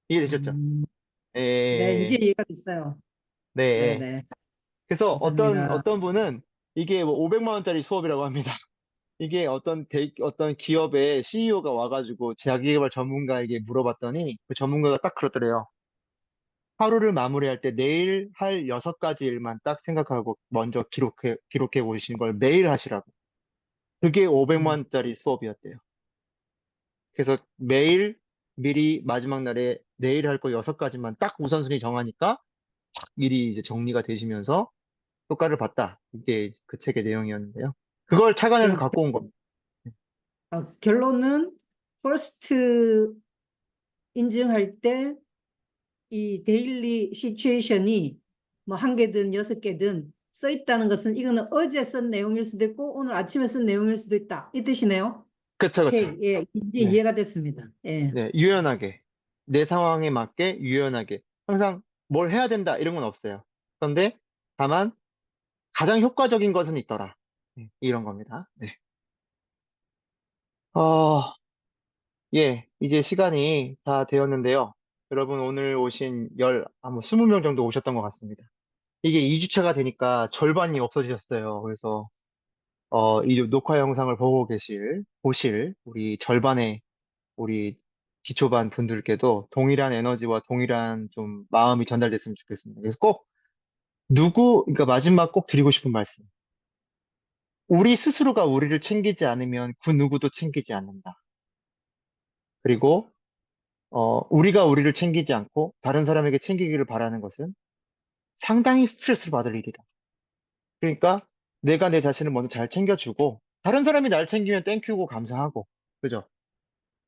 [SPEAKER 1] 이해되셨죠?
[SPEAKER 7] 음, 네, 이제
[SPEAKER 1] 예,
[SPEAKER 7] 이해가 됐어요.
[SPEAKER 1] 네.
[SPEAKER 7] 네,
[SPEAKER 1] 예.
[SPEAKER 7] 네,
[SPEAKER 1] 그래서
[SPEAKER 7] 감사합니다.
[SPEAKER 1] 어떤 분은 이게 뭐 500만 원짜리 수업이라고 합니다. 이게 어떤 기업의 CEO가 와가지고 자기개발 전문가에게 물어봤더니 그 전문가가 딱 그러더래요. 하루를 마무리할 때 내일 할 6가지 일만 딱 생각하고 먼저 기록해 보시는 걸 매일 하시라고. 그게 500만
[SPEAKER 7] 음,
[SPEAKER 1] 원짜리 수업이었대요. 그래서 매일 미리 마지막 날에 내일 할 거 6가지만 딱 우선순위 정하니까 미리 이제 정리가 되시면서 효과를 봤다. 이게 그 책의 내용이었는데요. 그걸 착안해서
[SPEAKER 7] 그럼
[SPEAKER 1] 갖고 온 겁니다.
[SPEAKER 7] 결론은 퍼스트 인증할 때 이 데일리 시츄에이션이 뭐 한 개든 6개든 써 있다는 것은 이거는 어제 쓴 내용일 수도 있고 오늘 아침에 쓴 내용일 수도 있다 이 뜻이네요.
[SPEAKER 1] 그쵸.
[SPEAKER 7] 오케이, 예, 이제
[SPEAKER 1] 네.
[SPEAKER 7] 이해가 됐습니다. 예.
[SPEAKER 1] 네, 유연하게. 내 상황에 맞게 유연하게. 항상 뭘 해야 된다, 이런 건 없어요. 그런데 다만 가장 효과적인 것은 있더라. 네, 이런 겁니다. 네. 어, 예, 이제 시간이 다 되었는데요. 여러분 오늘 오신 아마 20명 정도 오셨던 것 같습니다. 이게 2주차가 되니까 절반이 없어지셨어요. 그래서, 이 녹화 영상을 보실 우리 절반의 우리 기초반 분들께도 동일한 에너지와 동일한 좀 마음이 전달됐으면 좋겠습니다. 그래서 그러니까 마지막 꼭 드리고 싶은 말씀. 우리 스스로가 우리를 챙기지 않으면 그 누구도 챙기지 않는다. 그리고 우리가 우리를 챙기지 않고 다른 사람에게 챙기기를 바라는 것은 상당히 스트레스를 받을 일이다. 그러니까 내가 내 자신을 먼저 잘 챙겨주고 다른 사람이 날 챙기면 땡큐고 감사하고 그죠?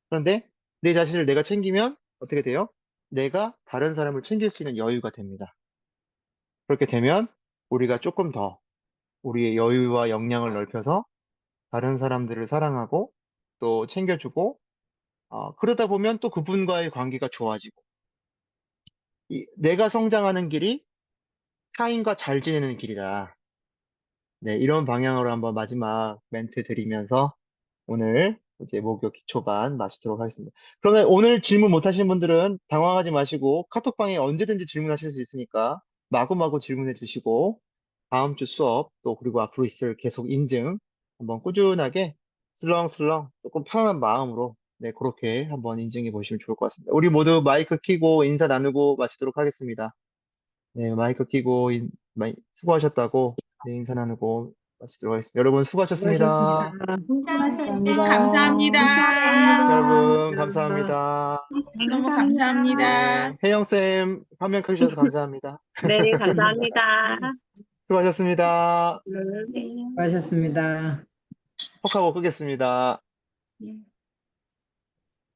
[SPEAKER 1] 그런데 내 자신을 내가 챙기면 어떻게 돼요? 내가 다른 사람을 챙길 수 있는 여유가 됩니다. 그렇게 되면 우리가 조금 더 우리의 여유와 역량을 넓혀서 다른 사람들을 사랑하고 또 챙겨주고 그러다 보면 또 그분과의 관계가 좋아지고 내가 성장하는 길이 타인과 잘 지내는 길이다. 네, 이런 방향으로 한번 마지막 멘트 드리면서 오늘 이제 목요 기초반 마치도록 하겠습니다. 그러면 오늘 질문 못 하신 분들은 당황하지 마시고 카톡방에 언제든지 질문하실 수 있으니까 마구마구 질문해 주시고 다음 주 수업 또 그리고 앞으로 있을 계속 인증 한번 꾸준하게 슬렁슬렁 조금 편안한 마음으로 네, 그렇게 한번 인증해 보시면 좋을 것 같습니다. 우리 모두 마이크 켜고 인사 나누고 마치도록 하겠습니다. 네, 마이크 켜고 수고하셨다고 네, 인사 나누고 마치도록 하겠습니다. 여러분 수고하셨습니다.
[SPEAKER 5] 감사합니다.
[SPEAKER 8] 감사합니다.
[SPEAKER 1] 여러분 감사합니다.
[SPEAKER 8] 너무 감사합니다.
[SPEAKER 1] 네, 혜영쌤 화면 켜주셔서 감사합니다.
[SPEAKER 9] 네, 감사합니다.
[SPEAKER 1] 수고하셨습니다.
[SPEAKER 4] 네.
[SPEAKER 7] 수고하셨습니다.
[SPEAKER 1] 톡하고 끄겠습니다.
[SPEAKER 4] 예.